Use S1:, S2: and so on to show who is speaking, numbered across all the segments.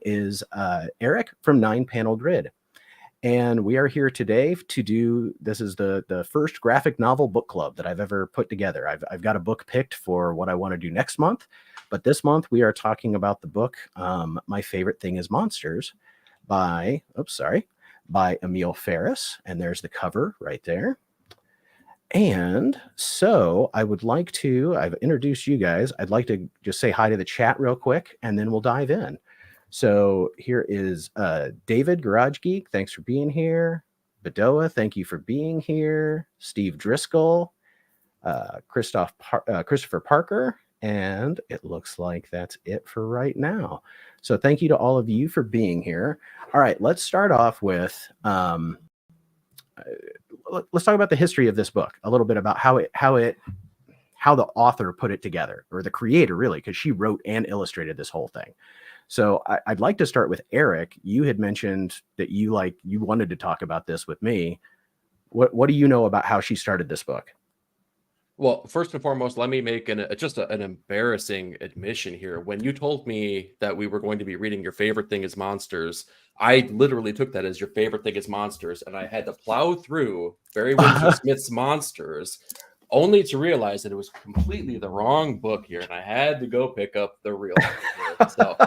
S1: is Eric from 9 Panel Grid. And we are here today to do, this is the first graphic novel book club that I've ever put together. I've got a book picked for what I want to do next month. But this month we are talking about the book, My Favorite Thing is Monsters by Emil Ferris. And there's the cover right there. And so I've introduced you guys. I'd like to just say hi to the chat real quick, and then we'll dive in. So here is David, Garage Geek. Thanks for being here. Bedoa, thank you for being here. Steve Driscoll, Christopher Parker, and it looks like that's it for right now. So thank you to all of you for being here. All right, let's start off with let's talk about the history of this book, a little bit about how the author put it together, or the creator really, because she wrote and illustrated this whole thing. So I'd like to start with Eric. You had mentioned that you wanted to talk about this with me. What do you know about how she started this book?
S2: Well, first and foremost, let me make an embarrassing admission here. When you told me that we were going to be reading Your Favorite Thing is Monsters, I literally took that as Your Favorite Thing is Monsters, and I had to plow through Barry Windsor Smith's Monsters, only to realize that it was completely the wrong book here, and I had to go pick up the real book here. So,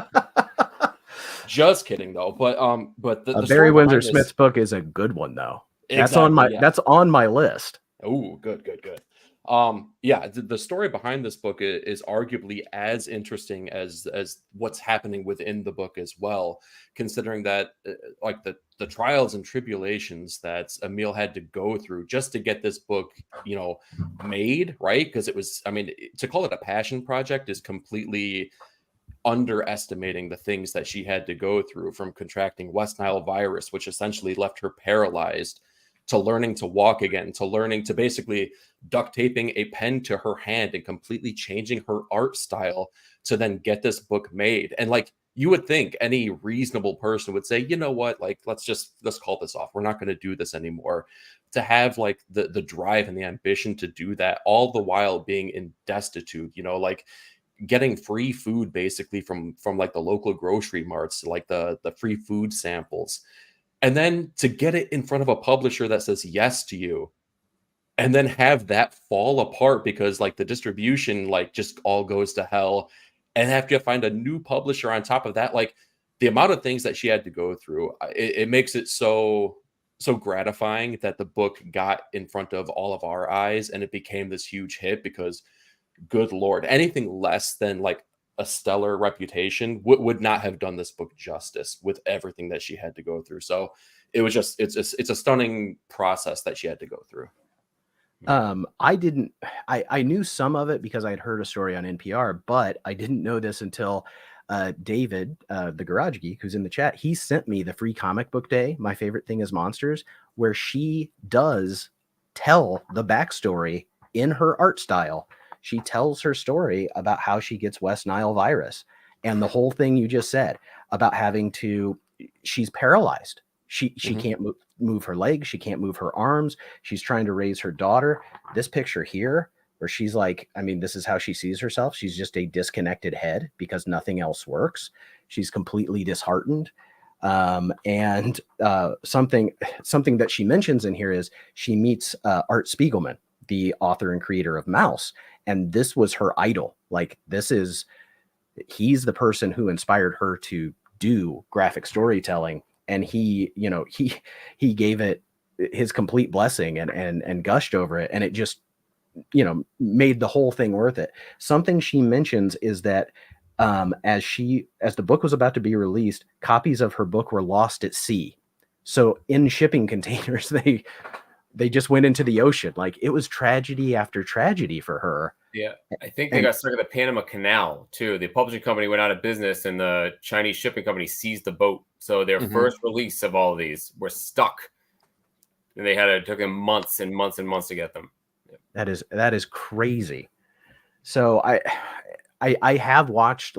S2: just kidding though. But the
S1: Barry Windsor Smith's book is a good one though.
S2: Exactly,
S1: that's on my list.
S2: Oh, good. The story behind this book is arguably as interesting as what's happening within the book as well, considering that like the trials and tribulations that Emil had to go through just to get this book, made, right? Because it was, to call it a passion project is completely underestimating the things that she had to go through, from contracting West Nile virus, which essentially left her paralyzed, to learning to walk again, to learning to basically duct taping a pen to her hand and completely changing her art style to then get this book made. And like, you would think any reasonable person would say, you know what, like, let's call this off. We're not going to do this anymore. To have like the drive and the ambition to do that, all the while being in destitute, like getting free food basically from like the local grocery marts, like the free food samples. And then to get it in front of a publisher that says yes to you, and then have that fall apart because like the distribution like just all goes to hell, and have to find a new publisher on top of that. Like the amount of things that she had to go through, it makes it so gratifying that the book got in front of all of our eyes and it became this huge hit, because good Lord, anything less than like a stellar reputation would not have done this book justice with everything that she had to go through. So it was just, it's a stunning process that she had to go through.
S1: I knew some of it because I had heard a story on NPR, but I didn't know this until David, the Garage Geek, who's in the chat, he sent me the free comic book day, My Favorite Thing is Monsters, where she does tell the backstory in her art style. She tells her story about how she gets West Nile virus, and the whole thing you just said about she's paralyzed. She can't move her legs. She can't move her arms. She's trying to raise her daughter. This picture here, where she's like, this is how she sees herself. She's just a disconnected head because nothing else works. She's completely disheartened. And something that she mentions in here is she meets Art Spiegelman, the author and creator of Mouse. And this was her idol. Like he's the person who inspired her to do graphic storytelling. And he gave it his complete blessing and gushed over it. And it just, made the whole thing worth it. Something she mentions is that as the book was about to be released, copies of her book were lost at sea. So in shipping containers, they just went into the ocean. Like, it was tragedy after tragedy for her.
S3: Yeah, I think they got stuck in the Panama Canal too. The publishing company went out of business, and the Chinese shipping company seized the boat. So their first release of all of these were stuck, and it took them months and months and months to get them.
S1: Yeah. That is crazy. So I have watched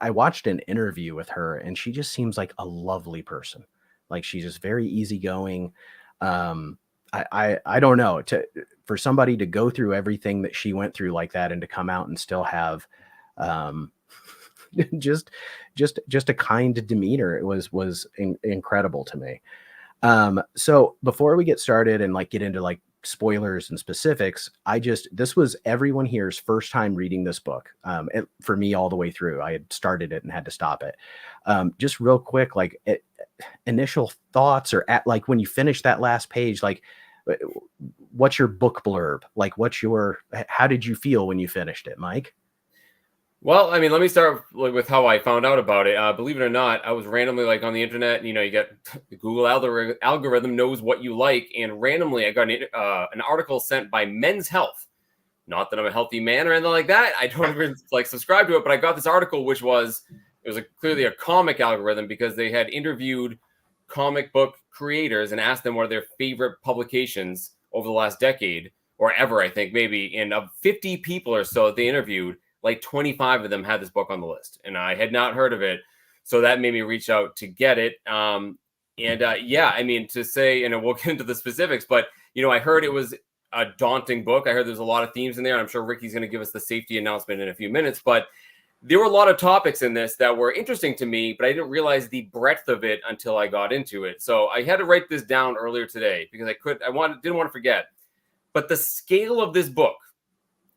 S1: I watched an interview with her, and she just seems like a lovely person. Like, she's just very easygoing. I don't know, for somebody to go through everything that she went through like that and to come out and still have, just a kind demeanor. It was incredible to me. So before we get started and like get into like spoilers and specifics, this was everyone here's first time reading this book. For me all the way through. I had started it and had to stop it. Just real quick, like initial thoughts, or at like when you finish that last page, like what's your book blurb? Like how did you feel when you finished it, Mike?
S3: Well, I mean, let me start with how I found out about it. Believe it or not, I was randomly like on the internet. You know, you get the Google algorithm knows what you like, and randomly I got an article sent by Men's Health. Not that I'm a healthy man or anything like that. I don't even like subscribe to it, but I got this article, which was clearly a comic algorithm, because they had interviewed comic book creators and asked them what are their favorite publications over the last decade or ever, I think maybe. And of 50 people or so they interviewed, like 25 of them had this book on the list, and I had not heard of it. So that made me reach out to get it. Yeah, I mean, to say, and we'll get into the specifics, but, you know, I heard it was a daunting book. I heard there's a lot of themes in there, and I'm sure Ricky's going to give us the safety announcement in a few minutes, but there were a lot of topics in this that were interesting to me, but I didn't realize the breadth of it until I got into it. So I had to write this down earlier today because didn't want to forget. But the scale of this book,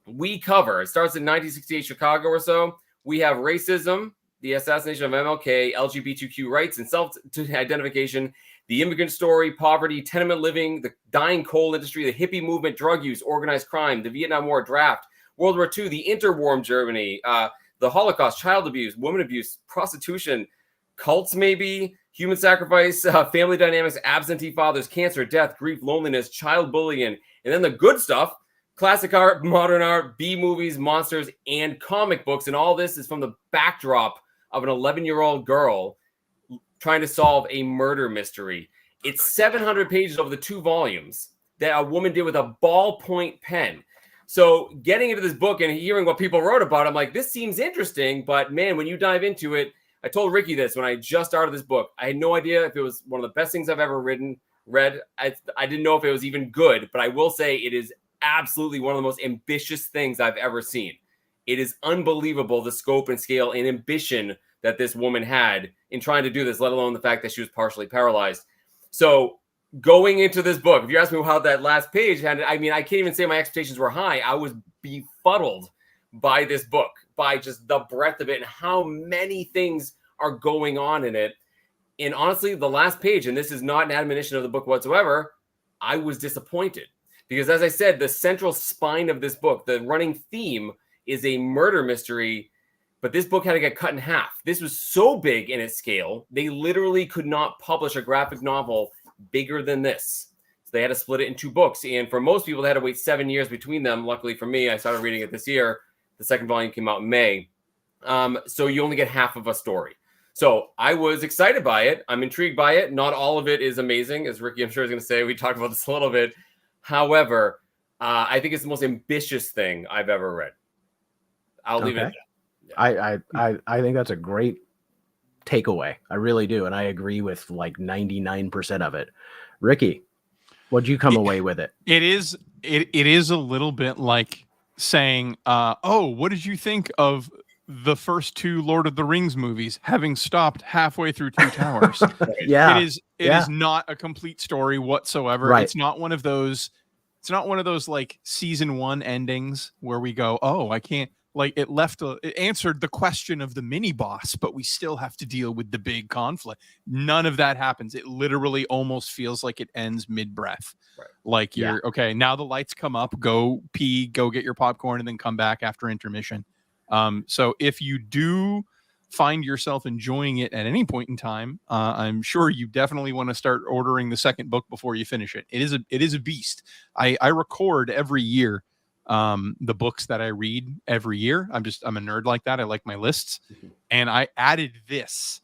S3: we cover, it starts in 1968 Chicago or so. We have racism, the assassination of MLK, LGBTQ rights and self-identification, the immigrant story, poverty, tenement living, the dying coal industry, the hippie movement, drug use, organized crime, the Vietnam War draft, World War II, the interwar in Germany, the Holocaust, child abuse, women abuse, prostitution, cults maybe, human sacrifice, family dynamics, absentee fathers, cancer, death, grief, loneliness, child bullying, and then the good stuff, classic art, modern art, B-movies, monsters, and comic books. And all this is from the backdrop of an 11-year-old girl trying to solve a murder mystery. It's 700 pages over the 2 volumes that a woman did with a ballpoint pen. So getting into this book and hearing what people wrote about it, I'm like, this seems interesting, but man, when you dive into it, I told Ricky this when I just started this book. I had no idea if it was one of the best things I've ever read. I didn't know if it was even good, but I will say it is absolutely one of the most ambitious things I've ever seen. It is unbelievable, the scope and scale and ambition that this woman had in trying to do this, let alone the fact that she was partially paralyzed. So going into this book, if you ask me how that last page had, I mean, I can't even say my expectations were high. I was befuddled by this book, by just the breadth of it and how many things are going on in it. And honestly, the last page, and this is not an admonition of the book whatsoever, I was disappointed. Because as I said, the central spine of this book, the running theme, is a murder mystery, but this book had to get cut in half. This was so big in its scale, they literally could not publish a graphic novel bigger than this. So they had to split it in 2 books. And for most people, they had to wait 7 years between them. Luckily for me, I started reading it this year. The second volume came out in May. So you only get half of a story. So I was excited by it. I'm intrigued by it. Not all of it is amazing, as Ricky, I'm sure, is going to say. We talked about this a little bit. However, I think it's the most ambitious thing I've ever read. I'll leave it at that. Yeah.
S1: I think that's a great takeaway. I really do. And I agree with like 99% of it. Ricky, what'd you come away with it?
S4: It is a little bit like saying, what did you think of the first 2 Lord of the Rings movies, having stopped halfway through 2 Towers?
S1: Yeah.
S4: It is not a complete story whatsoever.
S1: Right.
S4: It's not one of those like season 1 endings where we go, oh, I can't, like, it answered the question of the mini boss, but we still have to deal with the big conflict. None of that happens. It literally almost feels like it ends mid-breath. Right. Like you're okay, now the lights come up, go pee, go get your popcorn, and then come back after intermission. So if you do find yourself enjoying it at any point in time, I'm sure you definitely want to start ordering the second book before you finish it. It is a beast. I record every year the books that I read every year. I'm a nerd like that. I like my lists. And I added this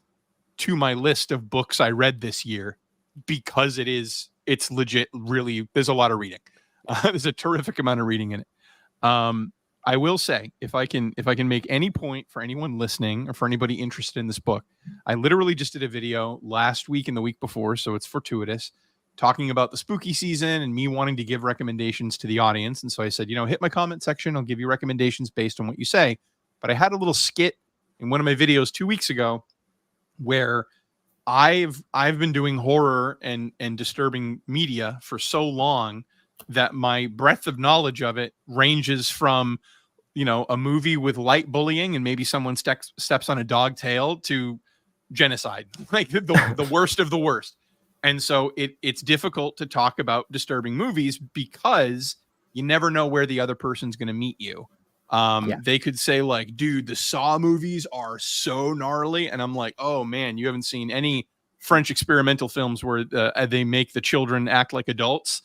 S4: to my list of books I read this year because it's legit. Really, there's a lot of reading. There's a terrific amount of reading in it. I will say, if I can make any point for anyone listening or for anybody interested in this book, I literally just did a video last week and the week before, so it's fortuitous, talking about the spooky season and me wanting to give recommendations to the audience. And so I said, hit my comment section. I'll give you recommendations based on what you say. But I had a little skit in one of my videos 2 weeks ago, where I've been doing horror and disturbing media for so long that my breadth of knowledge of it ranges from, you know, a movie with light bullying and maybe someone steps on a dog tail to genocide, like the worst of the worst. And so it's difficult to talk about disturbing movies because you never know where the other person's going to meet you. They could say like, dude, the Saw movies are so gnarly. And I'm like, oh man, you haven't seen any French experimental films where they make the children act like adults.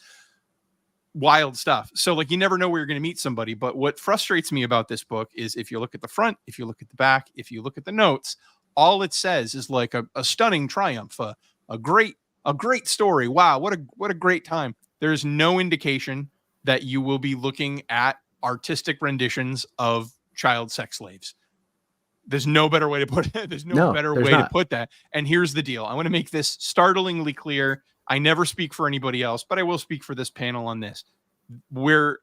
S4: Wild stuff. So like, you never know where you're going to meet somebody. But what frustrates me about this book is if you look at the front, if you look at the back, if you look at the notes, all it says is like a stunning triumph, a great story. Wow. What a great time. There's no indication that you will be looking at artistic renditions of child sex slaves. There's no better way to put it. There's no better way to put that. And here's the deal. I want to make this startlingly clear. I never speak for anybody else, but I will speak for this panel on this, where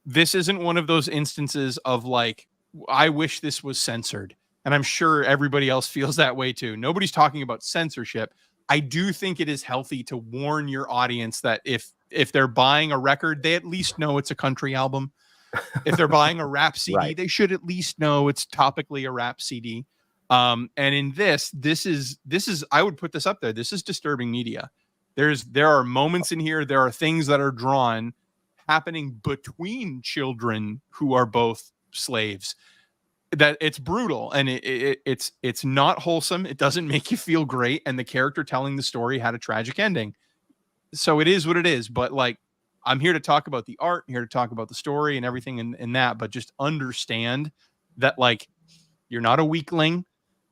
S4: this isn't one of those instances of like, I wish this was censored. And I'm sure everybody else feels that way too. Nobody's talking about censorship. I do think it is healthy to warn your audience that if they're buying a record, they at least know it's a country album. If they're buying a rap CD,
S1: Right.
S4: They should at least know it's topically a rap CD. And in this is, I would put this up there. This is disturbing media. There are moments in here. There are things that are drawn happening between children who are both slaves. That it's brutal and it's not wholesome. It doesn't make you feel great. And the character telling the story had a tragic ending. So it is what it is. But like, I'm here to talk about the art, here to talk about the story and everything in that, but just understand that like, you're not a weakling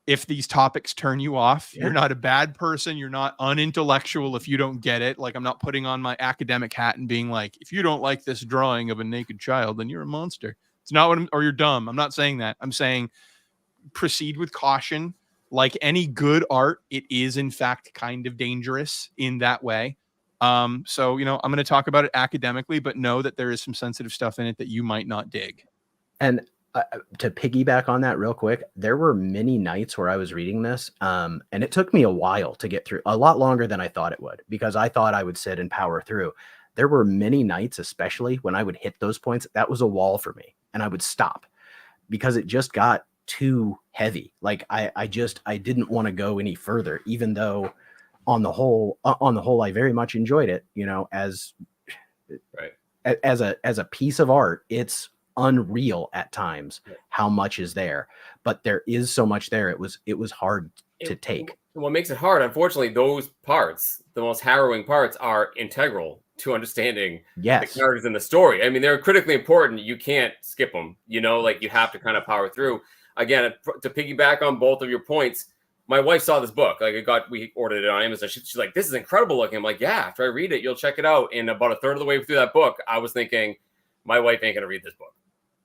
S4: if these topics turn you off. You're not a bad person. You're not unintellectual if you don't get it. Like, I'm not putting on my academic hat and being like, if you don't like this drawing of a naked child, then you're a monster. It's not what or you're dumb. I'm not saying that. I'm saying proceed with caution. Like any good art, it is in fact kind of dangerous in that way. So, you know, I'm going to talk about it academically, but know that there is some sensitive stuff in it that you might not dig.
S1: And to piggyback on that real quick, there were many nights where I was reading this, and it took me a while to get through, a lot longer than I thought it would, because I thought I would sit and power through. There were many nights, especially when I would hit those points, that was a wall for me, and I would stop because it just got too heavy. Like I didn't want to go any further, even though on the whole, I very much enjoyed it. You know, as a piece of art, it's unreal at times how much is there, but there is so much there. It was hard to take.
S3: What makes it hard, unfortunately, those parts, the most harrowing parts, are integral to understanding the characters in the story. I mean, they're critically important. You can't skip them, you know, like you have to kind of power through. Again, to piggyback on both of your points, my wife saw this book. Like we ordered it on Amazon. She's like, this is incredible looking. I'm like, yeah, after I read it, you'll check it out. And about a third of the way through that book, I was thinking, my wife ain't going to read this book.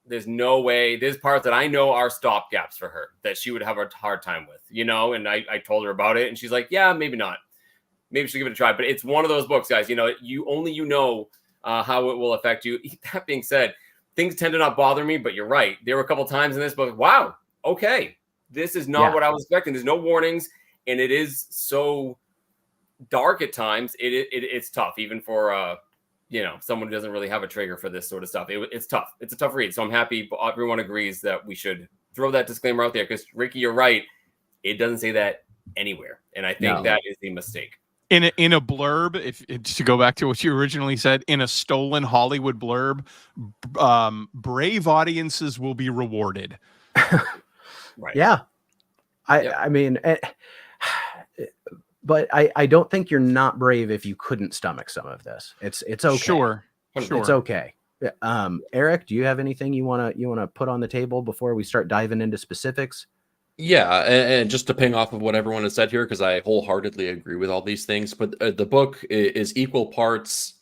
S3: There's no way. There's parts that I know are stopgaps for her that she would have a hard time with, you know? And I told her about it and she's like, yeah, maybe not. Maybe she'll give it a try. But it's one of those books, guys, you know, how it will affect you. That being said, things tend to not bother me, but you're right. There were a couple times in this book, wow, okay, this is not what I was expecting. There's no warnings, and it is so dark at times. It's tough, even for you know, someone who doesn't really have a trigger for this sort of stuff. It's tough. It's a tough read. So I'm happy everyone agrees that we should throw that disclaimer out there, because Ricky, you're right. It doesn't say that anywhere, and I think that is the mistake. In
S4: a blurb, if to go back to what you originally said, in a stolen Hollywood blurb, brave audiences will be rewarded.
S3: Right.
S1: Yeah. I mean, but I don't think you're not brave if you couldn't stomach some of this. It's okay.
S4: Sure.
S1: It's okay. Eric, do you have anything you want to put on the table before we start diving into specifics?
S2: Yeah, and just to ping off of what everyone has said here, because I wholeheartedly agree with all these things, but the book is equal parts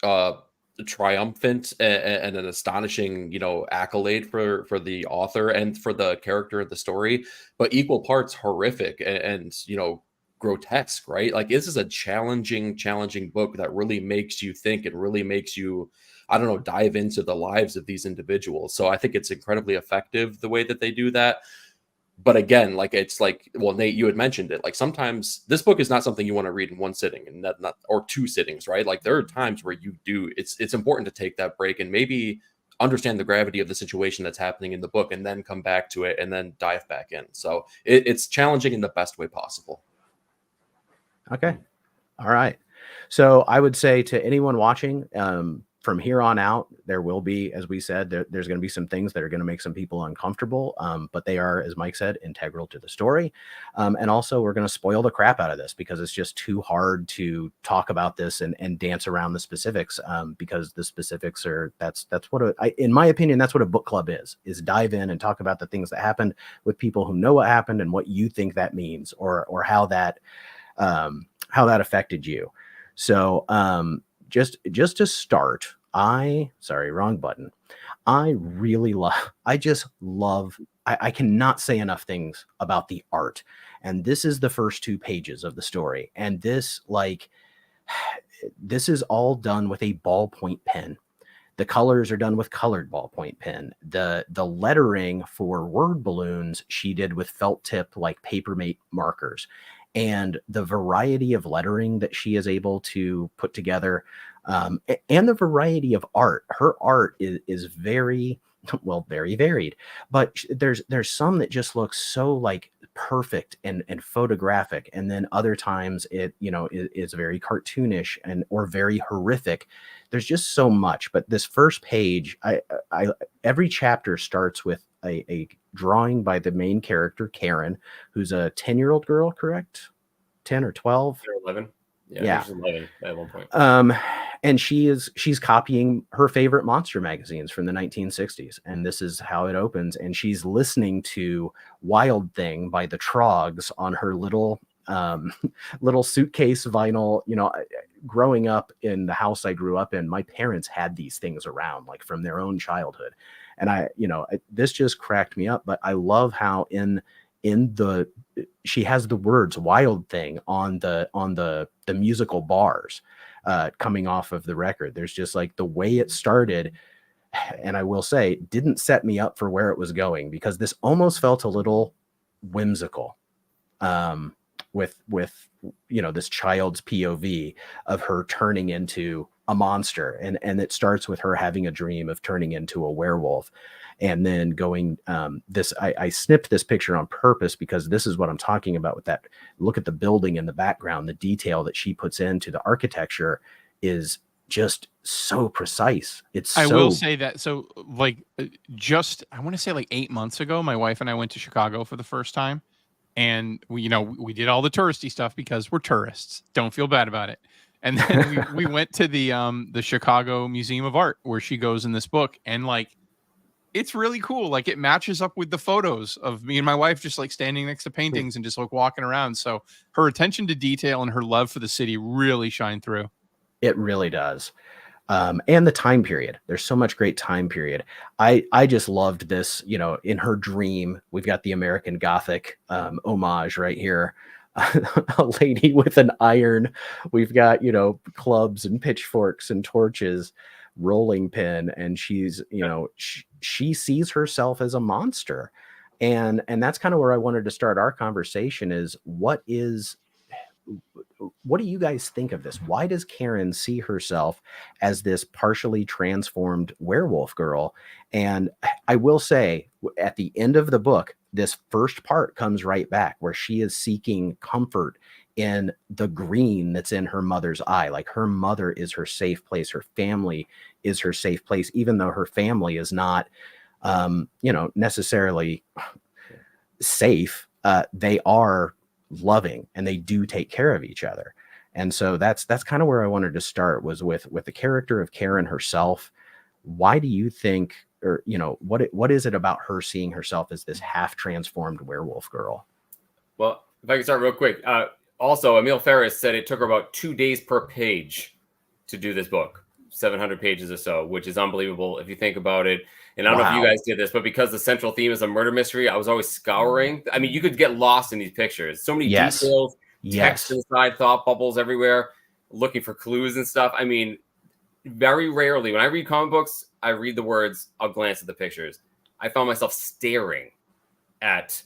S2: triumphant and an astonishing, you know, accolade for the author and for the character of the story, but equal parts horrific and you know, grotesque, right? Like, this is a challenging book that really makes you think and really makes you, I don't know, dive into the lives of these individuals. So I think it's incredibly effective the way that they do that. but again, like it's like, well, Nate, you had mentioned it. Like sometimes this book is not something you want to read in one sitting, and not or two sittings, right? Like there are times where you do. It's important to take that break and maybe understand the gravity of the situation that's happening in the book, and then come back to it, and then dive back in. So it's challenging in the best way possible.
S1: Okay. All right. So I would say to anyone watching, from here on out, there will be, as we said, there's going to be some things that are going to make some people uncomfortable, but they are, as Mike said, integral to the story. And also, we're going to spoil the crap out of this because it's just too hard to talk about this and dance around the specifics, because the specifics are that's what in my opinion, that's what a book club is dive in and talk about the things that happened with people who know what happened and what you think that means, or how that affected you. So just to start, sorry, wrong button. I cannot say enough things about the art. And this is the first 2 pages of the story. And this is all done with a ballpoint pen. The colors are done with colored ballpoint pen. The lettering for word balloons she did with felt tip, like Papermate markers. And the variety of lettering that she is able to put together, and the variety of art. Her art is very, well, very varied, but there's some that just looks so like perfect and photographic, and then other times it is very cartoonish or very horrific. There's just so much. But this first page, I every chapter starts with a drawing by the main character, Karen, who's a 10-year-old girl, correct? 10 or 12?
S3: Or 11.
S1: Yeah.
S3: She's 11 at one point.
S1: And she's copying her favorite monster magazines from the 1960s. And this is how it opens. And she's listening to Wild Thing by the Trogs on her little suitcase vinyl. Growing up in the house I grew up in, my parents had these things around, like from their own childhood. And this just cracked me up. But I love how she has the words Wild Thing on the musical bars coming off of the record. There's just like the way it started, and I will say, didn't set me up for where it was going, because this almost felt a little whimsical, with this child's POV of her turning into a monster, and it starts with her having a dream of turning into a werewolf, and then going I snipped this picture on purpose because this is what I'm talking about with that. Look at the building in the background. The detail that she puts into the architecture is just so precise.
S4: I will say that. So like I want to say like 8 months ago, my wife and I went to Chicago for the first time, and we did all the touristy stuff because we're tourists. Don't feel bad about it. And then we went to the Chicago Museum of Art, where she goes in this book, and like it's really cool. Like it matches up with the photos of me and my wife just like standing next to paintings and just like walking around. So her attention to detail and her love for the city really shine through.
S1: It really does. And the time period. There's so much great time period. I just loved this, in her dream. We've got the American Gothic homage right here. A lady with an iron. We've got, clubs and pitchforks and torches, rolling pin, and she's, she sees herself as a monster. And that's kind of where I wanted to start our conversation is what do you guys think of this? Why does Karen see herself as this partially transformed werewolf girl? And I will say, at the end of the book, this first part comes right back where she is seeking comfort in the green that's in her mother's eye. Like her mother is her safe place. Her family is her safe place, even though her family is not, necessarily safe. They are loving and they do take care of each other. And so that's kind of where I wanted to start, was with the character of Karen herself. Why do you think, or what is it about her seeing herself as this half transformed werewolf girl?
S3: Well, if I can start real quick. Also, Emil Ferris said it took her about 2 days per page to do this book, 700 pages or so, which is unbelievable if you think about it. And I don't know if you guys did this, but because the central theme is a murder mystery, I was always scouring. I mean, you could get lost in these pictures. So many details, text inside, thought bubbles everywhere, looking for clues and stuff. I mean, very rarely, when I read comic books, I read the words, I'll glance at the pictures. I found myself staring at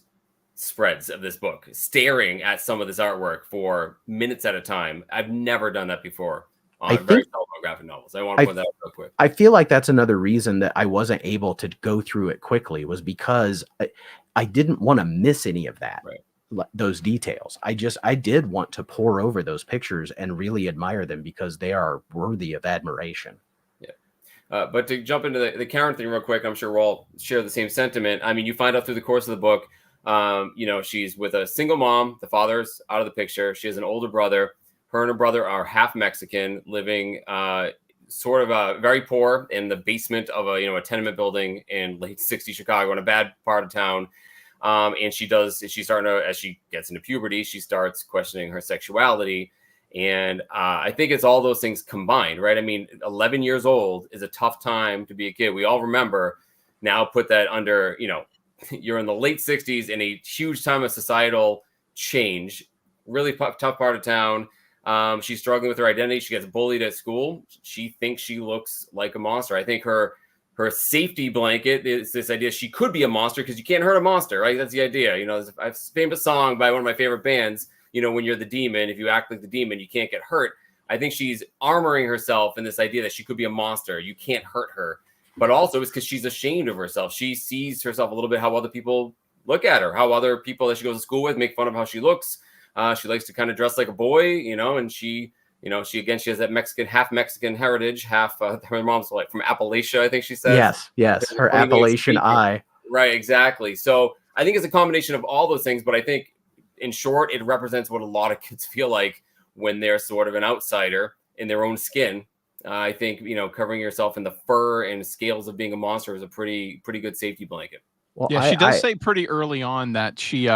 S3: spreads of this book, staring at some of this artwork for minutes at a time. I've never done that before on very seldom graphic novels. I want to point that out real quick.
S1: I feel like that's another reason that I wasn't able to go through it quickly, was because I didn't want to miss any of that.
S3: Right.
S1: Those details. I did want to pore over those pictures and really admire them because they are worthy of admiration.
S3: Yeah. But to jump into the Karen thing real quick, I'm sure we'll all share the same sentiment. I mean, you find out through the course of the book, she's with a single mom. The father's out of the picture. She has an older brother. Her and her brother are half Mexican, living sort of very poor in the basement of a tenement building in late 60s Chicago, in a bad part of town. And she's starting to, as she gets into puberty, she starts questioning her sexuality. And I think it's all those things combined, right? I mean, 11 years old is a tough time to be a kid. We all remember. Now put that under, you're in the late 60s in a huge time of societal change, really tough part of town. She's struggling with her identity. She gets bullied at school. She thinks she looks like a monster. I think her safety blanket is this idea she could be a monster because you can't hurt a monster, right? That's the idea. There's a famous song by one of my favorite bands, when you're the demon, if you act like the demon, you can't get hurt. I think she's armoring herself in this idea that she could be a monster. You can't hurt her. But also it's because she's ashamed of herself. She sees herself a little bit how other people look at her, how other people that she goes to school with make fun of how she looks. She likes to kind of dress like a boy, and she has that half Mexican heritage, half her mom's like from Appalachia, I think she says.
S1: Yes, her Appalachian eye.
S3: Right, exactly. So I think it's a combination of all those things, but I think in short, it represents what a lot of kids feel like when they're sort of an outsider in their own skin. I think, covering yourself in the fur and scales of being a monster is a pretty good safety blanket.
S4: Well, yeah, she does say pretty early on that she,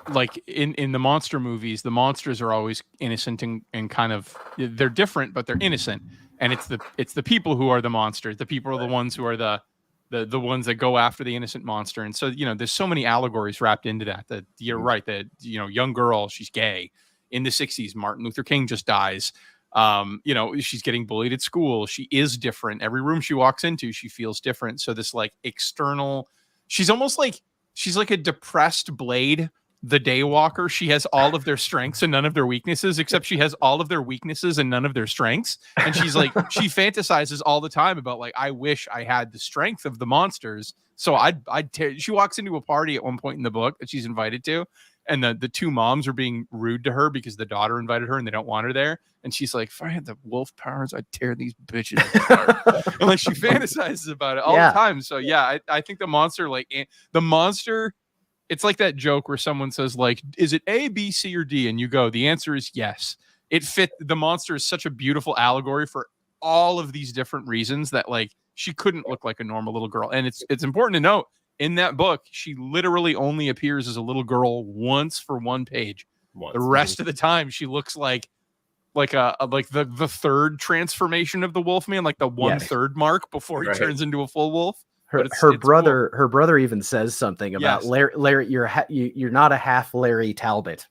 S4: like in the monster movies, the monsters are always innocent and kind of, they're different, but they're innocent. And it's the people who are the monsters. The people are the ones who are the ones that go after the innocent monster. And so, there's so many allegories wrapped into that you're right. That, young girl, she's gay. In the 60s, Martin Luther King just dies. She's getting bullied at school. She is different. Every room she walks into, she feels different. So this like external, she's like a depressed Blade, the Daywalker. She has all of their strengths and none of their weaknesses, except she has all of their weaknesses and none of their strengths. And she's like, she fantasizes all the time about like, I wish I had the strength of the monsters. So she walks into a party at one point in the book that she's invited to. And the two moms are being rude to her because the daughter invited her and they don't want her there. And she's like, if I had the wolf powers, I'd tear these bitches apart. And like she fantasizes about it all the time. So yeah, I think the monster, it's like that joke where someone says like, is it A, B, C, or D? And you go, the answer is yes. The monster is such a beautiful allegory for all of these different reasons that like she couldn't look like a normal little girl. And it's important to note, in that book, she literally only appears as a little girl once for one page. The rest of the time, she looks like the third transformation of the Wolfman, like the 1/3 mark before he turns into a full wolf.
S1: Her brother even says something about Larry. You're not a half Larry Talbot,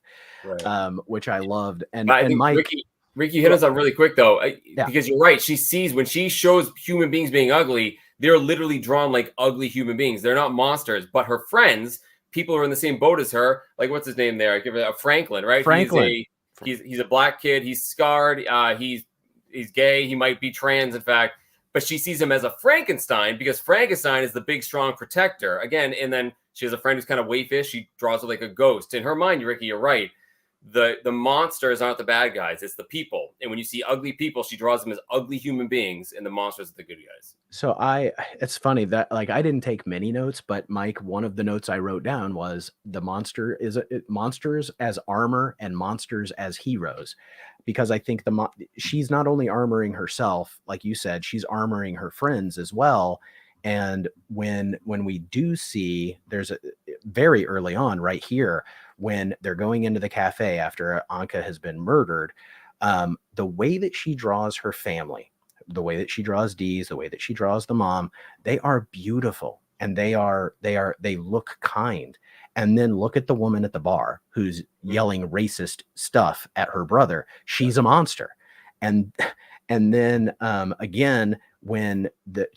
S1: right. Which I loved. And
S3: I think Mike, Ricky hit us up really quick though, because you're right. She sees when she shows human beings being ugly. They're literally drawn like ugly human beings. They're not monsters, but her friends, people who are in the same boat as her, like what's his name there? I give it Franklin, right?
S1: Franklin.
S3: He's a black kid. He's scarred. He's gay. He might be trans, in fact. But she sees him as a Frankenstein because Frankenstein is the big, strong protector. Again, and then she has a friend who's kind of waifish. She draws her like a ghost. In her mind, Ricky, you're right. The monsters aren't the bad guys. It's the people. And when you see ugly people, she draws them as ugly human beings, and the monsters are the good guys.
S1: So it's funny that like I didn't take many notes, but Mike, one of the notes I wrote down was the monsters as armor and monsters as heroes, because I think she's not only armoring herself, like you said, she's armoring her friends as well. And when we do see, there's a very early on right here when they're going into the cafe after Anka has been murdered, the way that she draws her family, the way that she draws Dee's, the way that she draws the mom, they are beautiful and they look kind. And then look at the woman at the bar who's yelling racist stuff at her brother. She's a monster. And then again, when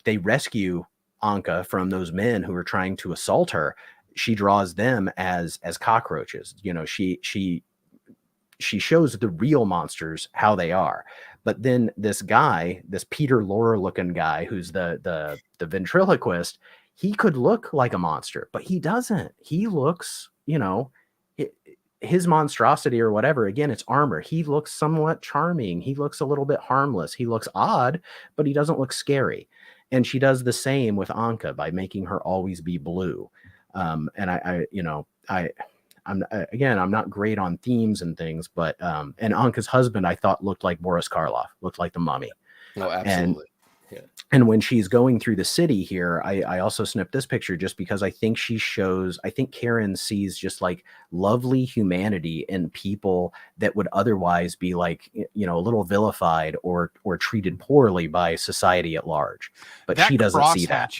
S1: they rescue Anka from those men who are trying to assault her, she draws them as cockroaches. You know, she shows the real monsters how they are. But then this guy, this Peter Lorre looking guy, who's the ventriloquist, he could look like a monster, but he doesn't. He looks, you know, his monstrosity or whatever, again, it's armor. He looks somewhat charming. He looks a little bit harmless. He looks odd, but he doesn't look scary. And she does the same with Anka by making her always be blue. And I'm not great on themes and things, but and Anka's husband, I thought looked like Boris Karloff, looked like the mummy.
S2: No, absolutely.
S1: And when she's going through the city here, I also snipped this picture just because I think Karen sees just like lovely humanity in people that would otherwise be like, you know, a little vilified or treated poorly by society at large. But
S4: that
S1: she doesn't see that.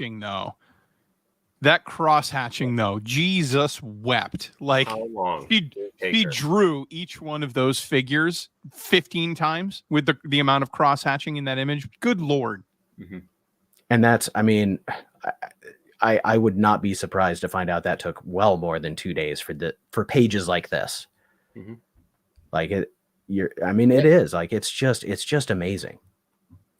S4: That cross-hatching though, Jesus wept. Like,
S3: how long
S4: he drew each one of those figures 15 times with the amount of cross-hatching in that image. Good Lord.
S3: Mm-hmm.
S1: And that's, I mean, I would not be surprised to find out that took well more than 2 days for pages like this.
S3: Mm-hmm.
S1: Like it is like, it's just amazing.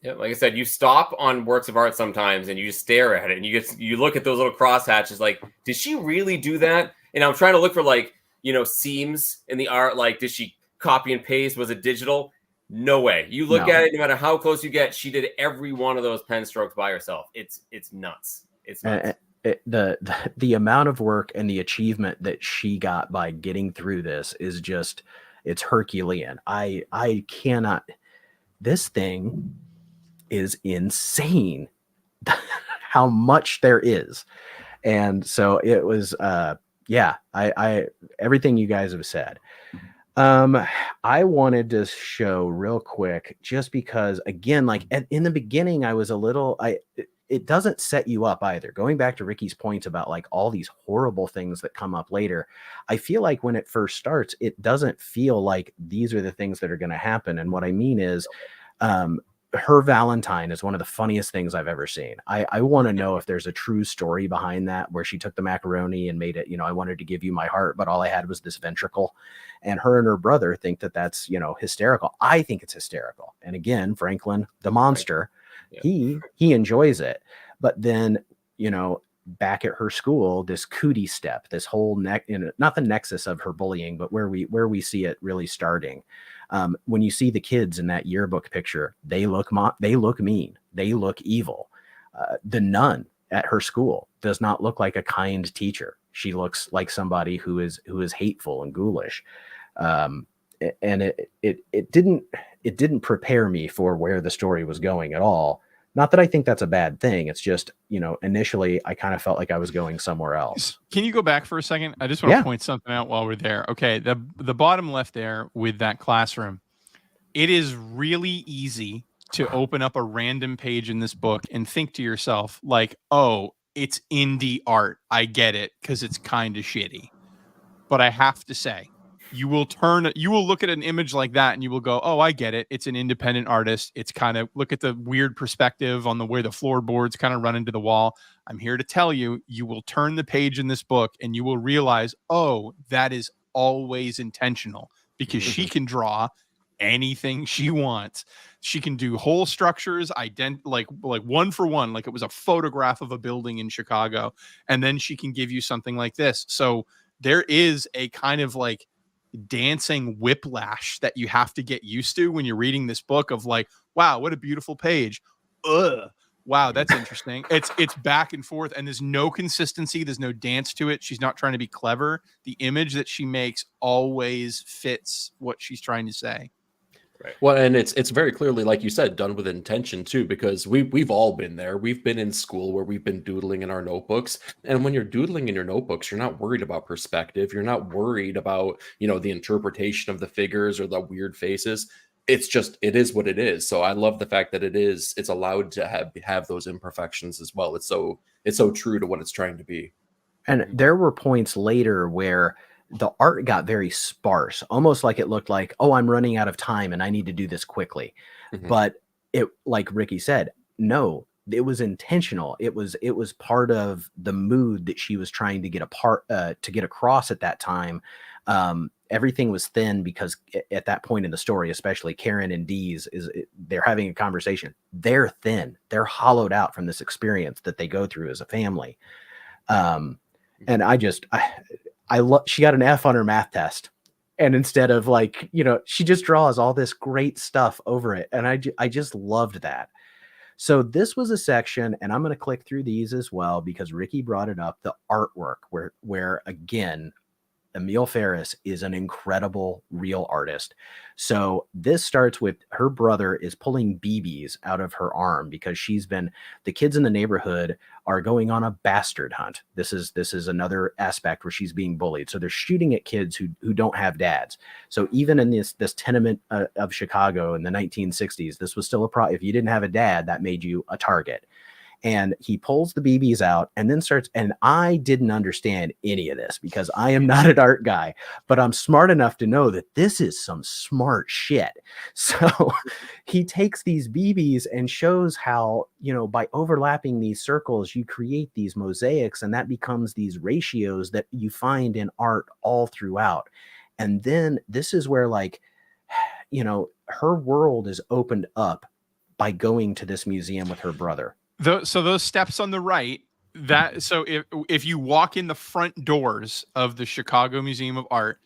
S3: Yeah, like I said, you stop on works of art sometimes and you just stare at it and you look at those little crosshatches like, did she really do that? And I'm trying to look for like, you know, seams in the art. Like, did she copy and paste? Was it digital? No way. You look at it, no matter how close you get, she did every one of those pen strokes by herself. It's nuts. It's nuts.
S1: The amount of work and the achievement that she got by getting through this is just, it's Herculean. I cannot, this thing is insane how much there is. And so it was, I everything you guys have said. I wanted to show real quick, just because, again, like in the beginning, I was a little, it doesn't set you up either. Going back to Ricky's points about like all these horrible things that come up later, I feel like when it first starts, it doesn't feel like these are the things that are going to happen. And what I mean is, her Valentine is one of the funniest things I've ever seen. I want to know if there's a true story behind that, where she took the macaroni and made it, you know, I wanted to give you my heart, but all I had was this ventricle. And her and her brother think that that's, you know, hysterical. I think it's hysterical. And again, Franklin, the monster, he enjoys it. But then, you know, back at her school, this cootie step, this whole not the nexus of her bullying, but where we see it really starting. When you see the kids in that yearbook picture, they look mean, they look evil. The nun at her school does not look like a kind teacher. She looks like somebody who is hateful and ghoulish. And it didn't prepare me for where the story was going at all. Not that I think that's a bad thing. It's just, you know, initially I kind of felt like I was going somewhere else.
S4: Can you go back for a second? I just want to point something out while we're there. Okay. The bottom left there with that classroom, it is really easy to open up a random page in this book and think to yourself like, oh, it's indie art. I get it, because it's kind of shitty. But I have to say, you will look at an image like that and you will go, oh, I get it. It's an independent artist. It's kind of, look at the weird perspective on the way the floorboards kind of run into the wall. I'm here to tell you, you will turn the page in this book and you will realize, oh, that is always intentional, because she can draw anything she wants. She can do whole structures, like one for one, like it was a photograph of a building in Chicago. And then she can give you something like this. So there is a kind of like dancing whiplash that you have to get used to when you're reading this book of like, wow, what a beautiful page. Wow, that's interesting. It's back and forth, and there's no consistency. There's no dance to it. She's not trying to be clever. The image that she makes always fits what she's trying to say.
S2: Right. Well, and it's very clearly, like you said, done with intention too, because we've all been there. We've been in school where we've been doodling in our notebooks, and when you're doodling in your notebooks, you're not worried about perspective. You're not worried about, you know, the interpretation of the figures or the weird faces. It's just, it is what it is. So I love the fact that it's allowed to have those imperfections as well. It's so true to what it's trying to be.
S1: And there were points later where the art got very sparse, almost like it looked like, oh, I'm running out of time and I need to do this quickly. Mm-hmm. But it, like Ricky said, no, it was intentional. It was part of the mood that she was trying to get across at that time. Everything was thin because at that point in the story, especially Karen and Dee's, they're having a conversation. They're thin. They're hollowed out from this experience that they go through as a family. And she got an F on her math test. And instead of like, she just draws all this great stuff over it. And I just loved that. So this was a section, and I'm going to click through these as well because Ricky brought it up, the artwork where again, Emile Ferris is an incredible real artist. So this starts with her brother is pulling BBs out of her arm because the kids in the neighborhood are going on a bastard hunt. This is another aspect where she's being bullied. So they're shooting at kids who don't have dads. So even in this tenement of Chicago in the 1960s, this was still a problem. If you didn't have a dad, that made you a target. And he pulls the BBs out and then and I didn't understand any of this because I am not an art guy, but I'm smart enough to know that this is some smart shit. So he takes these BBs and shows how, by overlapping these circles, you create these mosaics, and that becomes these ratios that you find in art all throughout. And then this is where, like, her world is opened up by going to this museum with her brother.
S4: So those steps on the right, so if you walk in the front doors of the Chicago Museum of Art,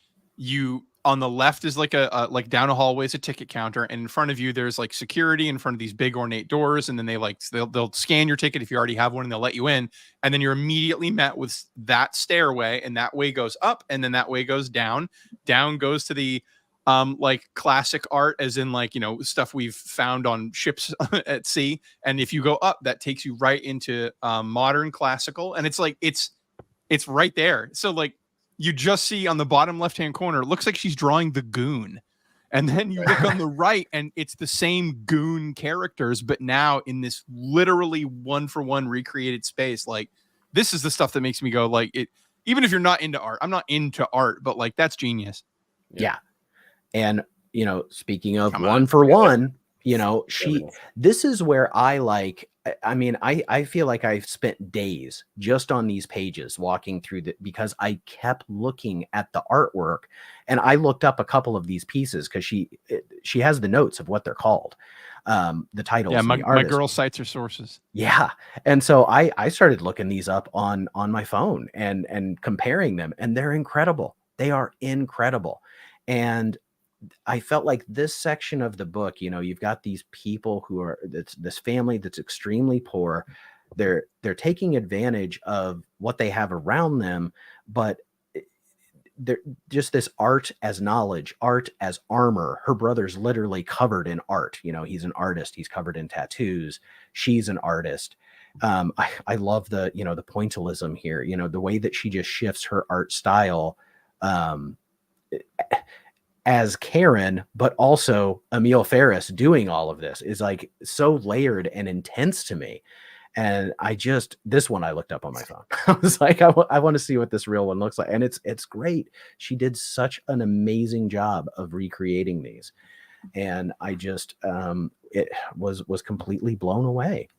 S4: on the left is like like down a hallway is a ticket counter, and in front of you there's like security in front of these big ornate doors, and then they'll scan your ticket if you already have one, and they'll let you in, and then you're immediately met with that stairway, and that way goes up, and then that way goes down. Down goes to the like classic art, as in like, stuff we've found on ships at sea. And if you go up, that takes you right into modern classical. And it's like, it's right there. So like you just see on the bottom left-hand corner, it looks like she's drawing the Goon. And then you look on the right and it's the same Goon characters, but now in this literally 1-for-1 recreated space. Like, this is the stuff that makes me go like it, even if you're not into art. I'm not into art, but like, that's genius.
S1: Yeah. And, speaking of 1-for-1, this is where I feel like I've spent days just on these pages walking through because I kept looking at the artwork, and I looked up a couple of these pieces because she has the notes of what they're called. The titles.
S4: Yeah. My girl cites her sources.
S1: Yeah. And so I started looking these up on my phone and comparing them, and they're incredible. They are incredible. And I felt like this section of the book, you've got these people who are this family that's extremely poor. They're taking advantage of what they have around them, but they're just this art as knowledge, art as armor. Her brother's literally covered in art. He's an artist. He's covered in tattoos. She's an artist. I love the pointillism here, the way that she just shifts her art style, as Karen, but also Emile Ferris doing all of this is like so layered and intense to me. And this one I looked up on my phone. I was like, I want to see what this real one looks like. And it's great. She did such an amazing job of recreating these. And I just, it was completely blown away.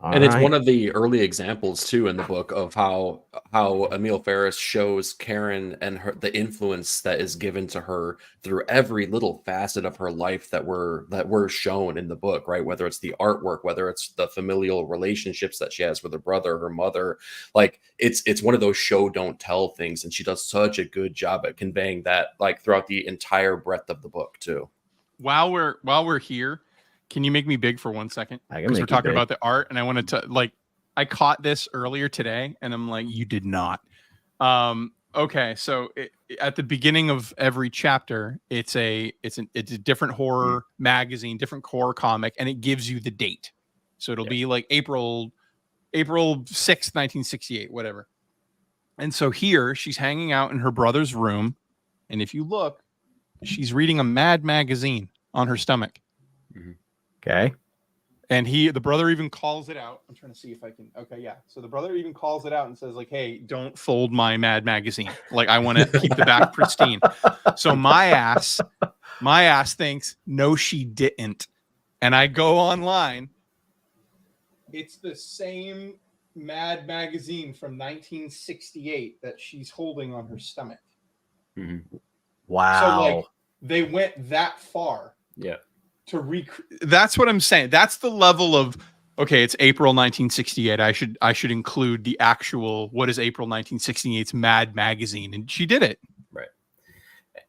S2: And it's one of the early examples too in the book of how Emile Ferris shows Karen and the influence that is given to her through every little facet of her life that were shown in the book, right? Whether it's the artwork, whether it's the familial relationships that she has with her brother, her mother, like it's one of those show don't tell things, and she does such a good job at conveying that like throughout the entire breadth of the book too.
S4: While we're here, can you make me big for 1 second? Because we're talking about the art, and I wanted to I caught this earlier today, and I'm like, you did not. Okay, so at the beginning of every chapter, it's a different horror magazine, different horror comic, and it gives you the date. So it'll be like April 6th, 1968, whatever. And so here she's hanging out in her brother's room, and if you look, she's reading a Mad magazine on her stomach.
S3: Mm-hmm.
S1: Okay.
S4: And the brother even calls it out. I'm trying to see if I can. Okay, yeah. So the brother even calls it out and says, like, hey, don't fold my Mad magazine. Like, I want to keep the back pristine. So my ass thinks, no, she didn't. And I go online It's the same Mad magazine from 1968 that she's holding on her stomach.
S1: Wow.
S4: So like they went that far.
S3: Yeah.
S4: To that's what I'm saying. That's the level of okay, it's April 1968. I should include the actual what is April 1968's Mad magazine, and she did it.
S3: Right.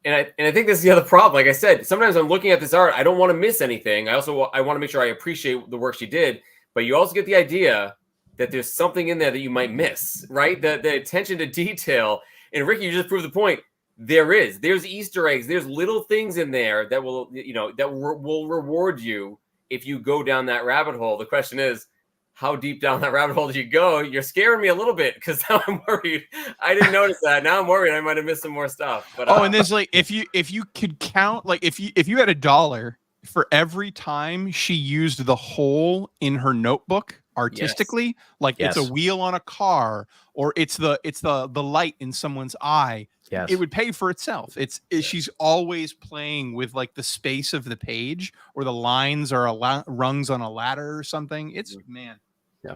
S3: And I think this is the other problem. Like I said, sometimes I'm looking at this art, I don't want to miss anything. I want to make sure I appreciate the work she did, but you also get the idea that there's something in there that you might miss, right? The attention to detail. And Ricky, you just proved the point. There's Easter eggs. There's little things in there that will reward you if you go down that rabbit hole. The question is, how deep down that rabbit hole did you go? You're scaring me a little bit because now I'm worried. I didn't notice that. Now I'm worried I might have missed some more stuff. But
S4: and there's like if you could count, like if you had $1 for every time she used the hole in her notebook artistically, like it's a wheel on a car or it's the light in someone's eye.
S1: Yes.
S4: It would pay for itself. She's always playing with like the space of the page or the lines or rungs on a ladder or something. It's man.
S2: Yeah.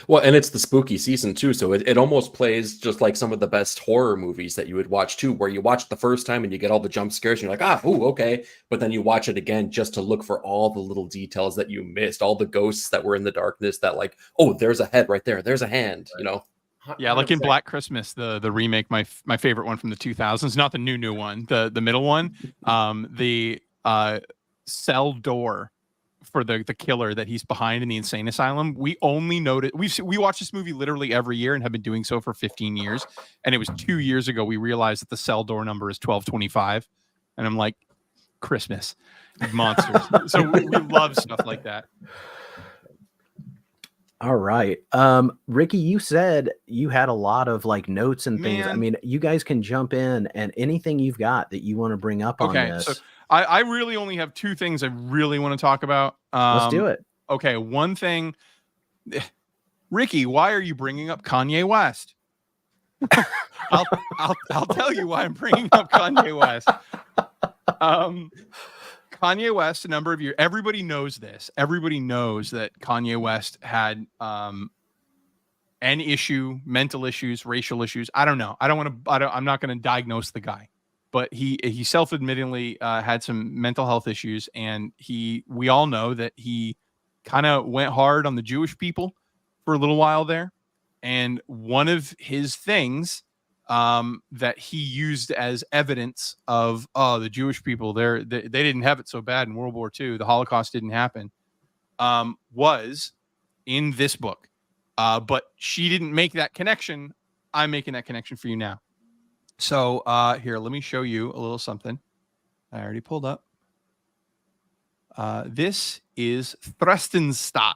S2: Well, and it's the spooky season too, so it almost plays just like some of the best horror movies that you would watch too, where you watch the first time and you get all the jump scares and you're like, okay, but then you watch it again just to look for all the little details that you missed, all the ghosts that were in the darkness that like, oh, there's a head right there, there's a hand, you know.
S4: Yeah, like in Black Christmas, the remake, my favorite one from the 2000s, not the new one, the middle one, the cell door for the killer that he's behind in the insane asylum. We only noticed we watch this movie literally every year and have been doing so for 15 years. And it was 2 years ago we realized that the cell door number is 1225. And I'm like, Christmas, monsters. So we love stuff like that.
S1: All right. Ricky, you said you had a lot of like notes and things. I mean, you guys can jump in and anything you've got that you want to bring up on this.
S4: So I really only have two things I really want to talk about.
S1: Let's do it.
S4: Okay. One thing, Ricky, why are you bringing up Kanye West? I'll tell you why I'm bringing up Kanye West. Kanye West, a number of years, everybody knows this. Everybody knows that Kanye West had an issue, mental issues, racial issues. I don't know. I'm not going to diagnose the guy, but he self-admittingly had some mental health issues, and we all know that he kind of went hard on the Jewish people for a little while there. And one of his things that he used as evidence of the Jewish people they didn't have it so bad in World War II, the Holocaust didn't happen, was in this book, but she didn't make that connection. I'm making that connection for you now. So here, let me show you a little something I already pulled up. This is Theresienstadt.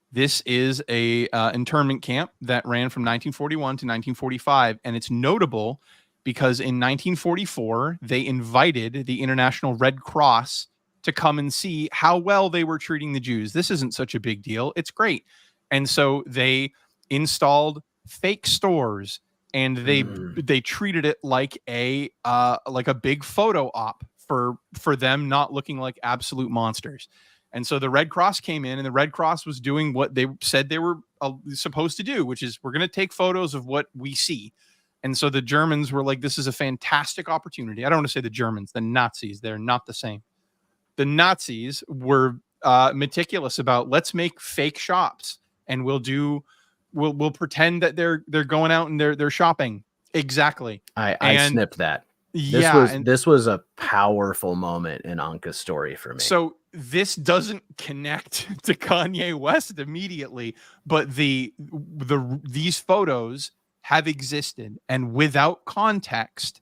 S4: This is a internment camp that ran from 1941 to 1945, and it's notable because in 1944 they invited the International Red Cross to come and see how well they were treating the Jews. This isn't such a big deal. It's great. And so they installed fake stores, and they treated it like a big photo op for them not looking like absolute monsters. And so the Red Cross came in, and the Red Cross was doing what they said they were supposed to do, which is we're going to take photos of what we see. And so the Germans were like, this is a fantastic opportunity. I don't want to say the Germans, the Nazis, they're not the same. The Nazis were meticulous about let's make fake shops, and we'll pretend that they're going out and they're shopping. Exactly.
S1: I snipped that. This was a powerful moment in Anka's story for me.
S4: So this doesn't connect to Kanye West immediately, but these photos have existed, and without context,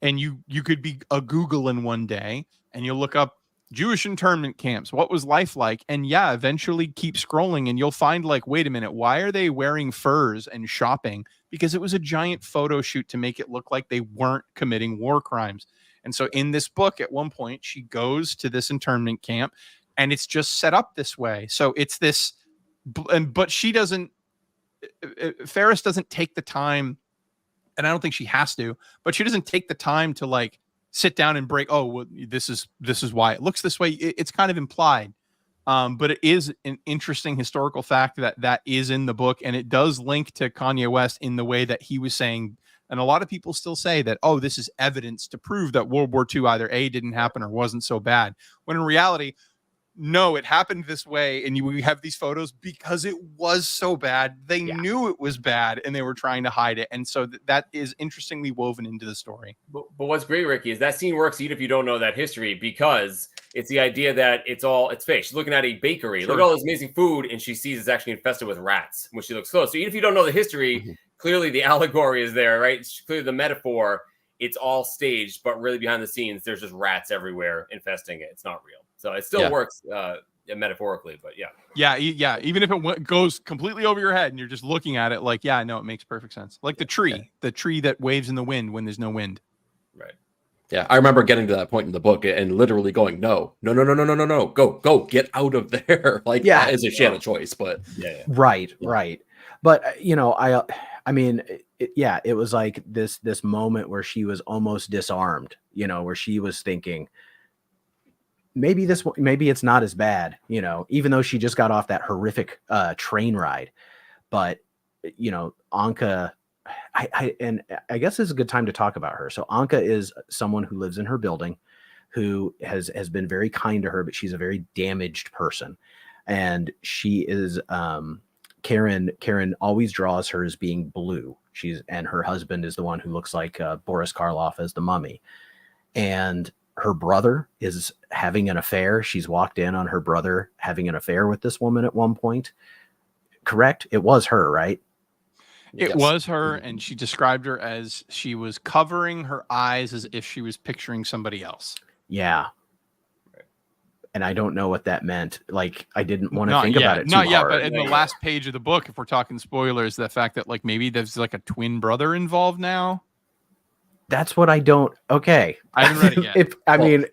S4: and you could be a Googling one day and you'll look up Jewish internment camps. What was life like? And yeah, eventually keep scrolling and you'll find like, wait a minute, why are they wearing furs and shopping? Because it was a giant photo shoot to make it look like they weren't committing war crimes. And so in this book, at one point, she goes to this internment camp and it's just set up this way. So it's this, but she doesn't, Ferris doesn't take the time, and I don't think she has to, but she doesn't take the time to like sit down and break, oh, well, this is why it looks this way. It's kind of implied. But it is an interesting historical fact that is in the book, and it does link to Kanye West in the way that he was saying. And a lot of people still say that, oh, this is evidence to prove that World War II either A, didn't happen or wasn't so bad. When in reality, no, it happened this way. And we have these photos because it was so bad. They knew it was bad and they were trying to hide it. And so that is interestingly woven into the story.
S3: But what's great, Ricky, is that scene works even if you don't know that history, because it's the idea that it's fake. She's looking at a bakery. Look at all this amazing food, and she sees it's actually infested with rats when she looks close. So even if you don't know the history, clearly the allegory is there, right? It's clearly the metaphor. It's all staged, but really behind the scenes, there's just rats everywhere infesting it. It's not real. So it still works metaphorically, but yeah.
S4: Even if it goes completely over your head and you're just looking at it like, it makes perfect sense. Like the tree that waves in the wind when there's no wind.
S3: Right.
S2: Yeah, I remember getting to that point in the book and literally going, no, go, get out of there. Like, as if she had a choice, but
S1: right. But I mean, it was like this moment where she was almost disarmed, where she was thinking, maybe it's not as bad, even though she just got off that horrific train ride. But Anka, I guess it's a good time to talk about her. So Anka is someone who lives in her building, who has been very kind to her, but she's a very damaged person, and she is Karen always draws her as being blue. And her husband is the one who looks like Boris Karloff as the mummy, and her brother is having an affair. She's walked in on her brother having an affair with this woman at one point. Correct? It was her, right?
S4: It was her, and she described her as she was covering her eyes as if she was picturing somebody else.
S1: Yeah. And I don't know what that meant. Like, I didn't want to think about it too hard.
S4: But in the last page of the book, if we're talking spoilers, the fact that like maybe there's like a twin brother involved now.
S1: That's what I don't. Okay.
S4: I haven't read it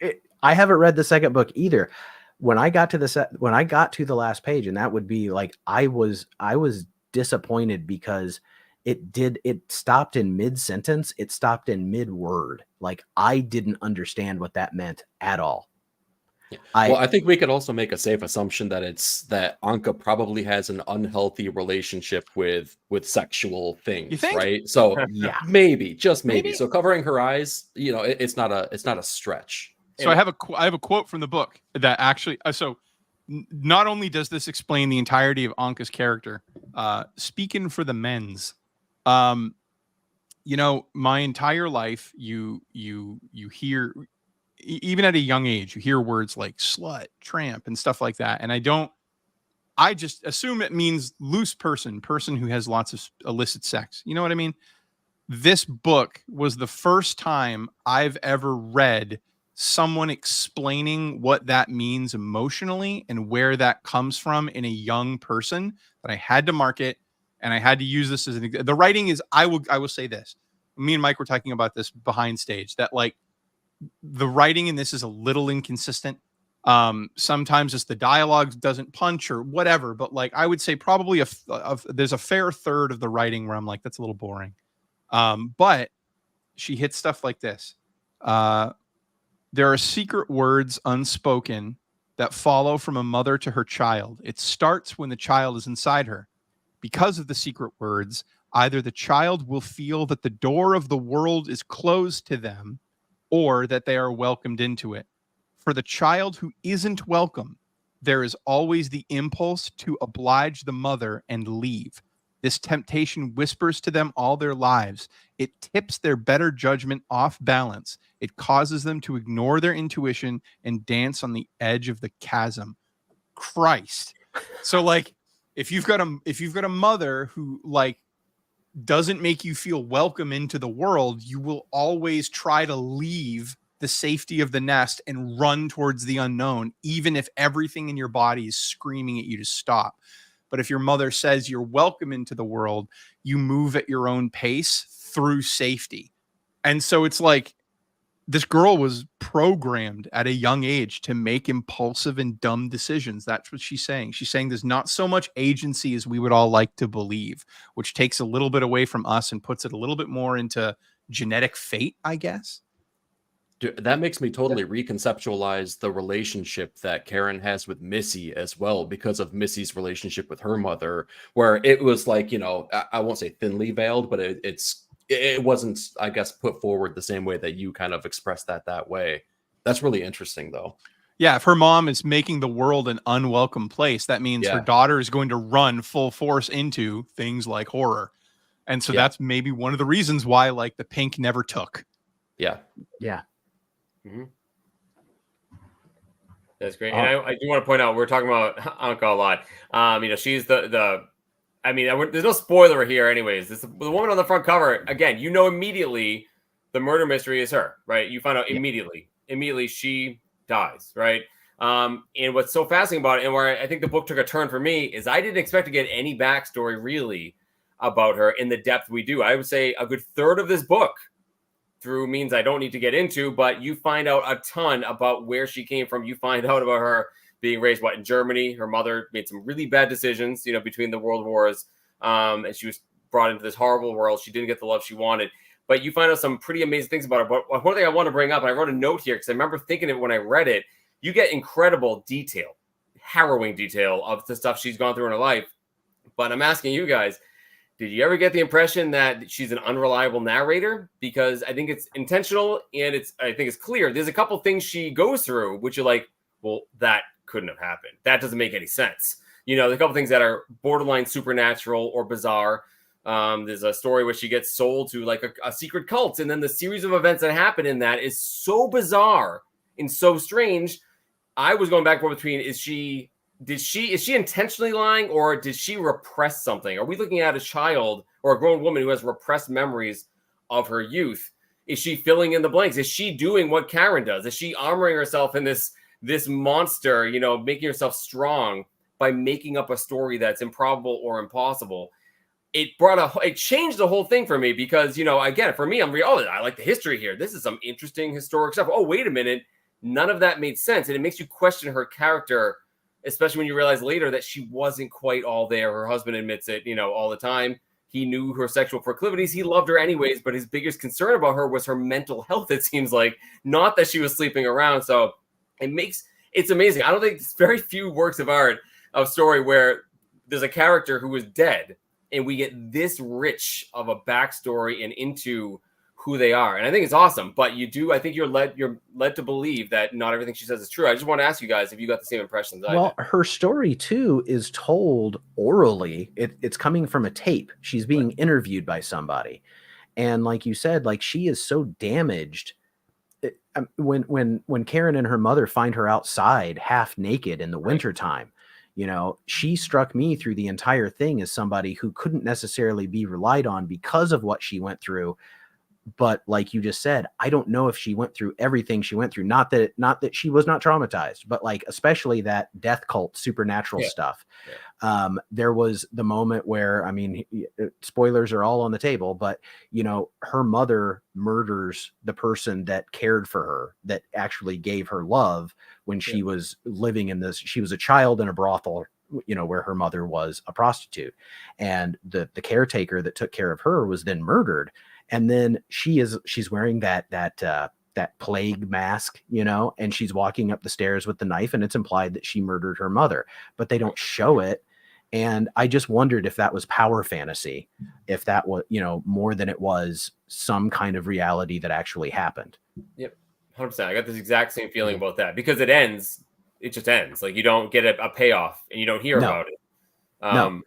S4: yet.
S1: I haven't read the second book either. When I got to the last page, and that would be like, I was disappointed because it stopped in mid-sentence. It stopped in mid-word. Like, I didn't understand what that meant at all.
S2: I think we could also make a safe assumption that Anka probably has an unhealthy relationship with sexual things.
S4: You think?
S2: Right? So maybe, just maybe. So covering her eyes, it's not a stretch.
S4: So I have a quote from the book that actually not only does this explain the entirety of Anka's character, speaking for the men's, my entire life you hear, even at a young age, you hear words like slut, tramp, and stuff like that. And I just assume it means loose person who has lots of illicit sex. You know what I mean? This book was the first time I've ever read someone explaining what that means emotionally and where that comes from in a young person, that I had to mark it, and I had to use this as the writing is, I will say this. Me and Mike were talking about this behind stage, that like, the writing in this is a little inconsistent. Sometimes it's the dialogue doesn't punch or whatever, but like I would say probably there's a fair third of the writing where I'm like, that's a little boring. But she hits stuff like this. There are secret words unspoken that follow from a mother to her child. It starts when the child is inside her. Because of the secret words, either the child will feel that the door of the world is closed to them, or that they are welcomed into it. For the child who isn't welcome, there is always the impulse to oblige the mother and leave. This temptation whispers to them all their lives. It tips their better judgment off balance. It causes them to ignore their intuition and dance on the edge of the chasm. Christ. So like, if you've got a mother who like doesn't make you feel welcome into the world, you will always try to leave the safety of the nest and run towards the unknown, even if everything in your body is screaming at you to stop. But if your mother says you're welcome into the world, you move at your own pace through safety. And so it's like, this girl was programmed at a young age to make impulsive and dumb decisions. That's what she's saying. She's saying there's not so much agency as we would all like to believe, which takes a little bit away from us and puts it a little bit more into genetic fate, I guess.
S2: That makes me totally reconceptualize the relationship that Karen has with Missy as well, because of Missy's relationship with her mother, where it was like, I won't say thinly veiled, but it wasn't, I guess, put forward the same way that you kind of expressed that way. That's really interesting, though.
S4: Yeah, if her mom is making the world an unwelcome place, that means her daughter is going to run full force into things like horror. And so that's maybe one of the reasons why, like, the Pink never took.
S2: Yeah.
S1: Yeah.
S3: Mm-hmm. That's great. And I do want to point out, we're talking about Anka a lot. She's there's no spoiler here anyways. The woman on the front cover, again, immediately the murder mystery is her, right? You find out immediately she dies, right? And what's so fascinating about it, and where I think the book took a turn for me, is I didn't expect to get any backstory really about her in the depth we do. I would say a good third of this book through means I don't need to get into, but you find out a ton about where she came from. You find out about her being raised in Germany. Her mother made some really bad decisions, between the world wars, and she was brought into this horrible world. She didn't get the love she wanted, but you find out some pretty amazing things about her. But one thing I want to bring up, and I wrote a note here because I remember thinking it when I read it, you get incredible detail, harrowing detail of the stuff she's gone through in her life. But I'm asking you guys, did you ever get the impression that she's an unreliable narrator? Because I think it's intentional, and I think it's clear. There's a couple things she goes through, which you're like, well, that couldn't have happened. That doesn't make any sense. There's a couple things that are borderline supernatural or bizarre. There's a story where she gets sold to like a secret cult, and then the series of events that happen in that is so bizarre and so strange. I was going back and forth between, is she intentionally lying, or did she repress something? Are we looking at a child or a grown woman who has repressed memories of her youth? Is she filling in the blanks? Is she doing what Karen does? Is she armoring herself in this monster, making herself strong by making up a story that's improbable or impossible? It changed the whole thing for me, because, again, for me, I like the history here. This is some interesting historic stuff. Oh, wait a minute. None of that made sense. And it makes you question her character, especially when you realize later that she wasn't quite all there. Her husband admits it, all the time. He knew her sexual proclivities. He loved her anyways, but his biggest concern about her was her mental health, it seems like, not that she was sleeping around. So it's amazing. I don't think there's very few works of art, of story, where there's a character who is dead and we get this rich of a backstory and into who they are. And I think it's awesome, but I think you're led to believe that not everything she says is true. I just want to ask you guys if you got the same impressions I did.
S1: Her story too is told orally. It's coming from a tape. She's being interviewed by somebody. And like you said, like, she is so damaged. When Karen and her mother find her outside half naked in the wintertime, she struck me through the entire thing as somebody who couldn't necessarily be relied on because of what she went through. But like you just said, I don't know if she went through everything she went through. Not that she was not traumatized, but like, especially that death cult supernatural stuff. Yeah. There was the moment where, spoilers are all on the table, but her mother murders the person that cared for her, that actually gave her love when she was living in this. She was a child in a brothel, where her mother was a prostitute, and the caretaker that took care of her was then murdered. And then she's wearing that plague mask, and she's walking up the stairs with the knife, and it's implied that she murdered her mother, but they don't show it. And I just wondered if that was power fantasy, if that was, more than it was some kind of reality that actually happened.
S3: Yep. 100%. I got this exact same feeling about that, because it just ends. Like, you don't get a payoff and you don't hear about it.
S1: No.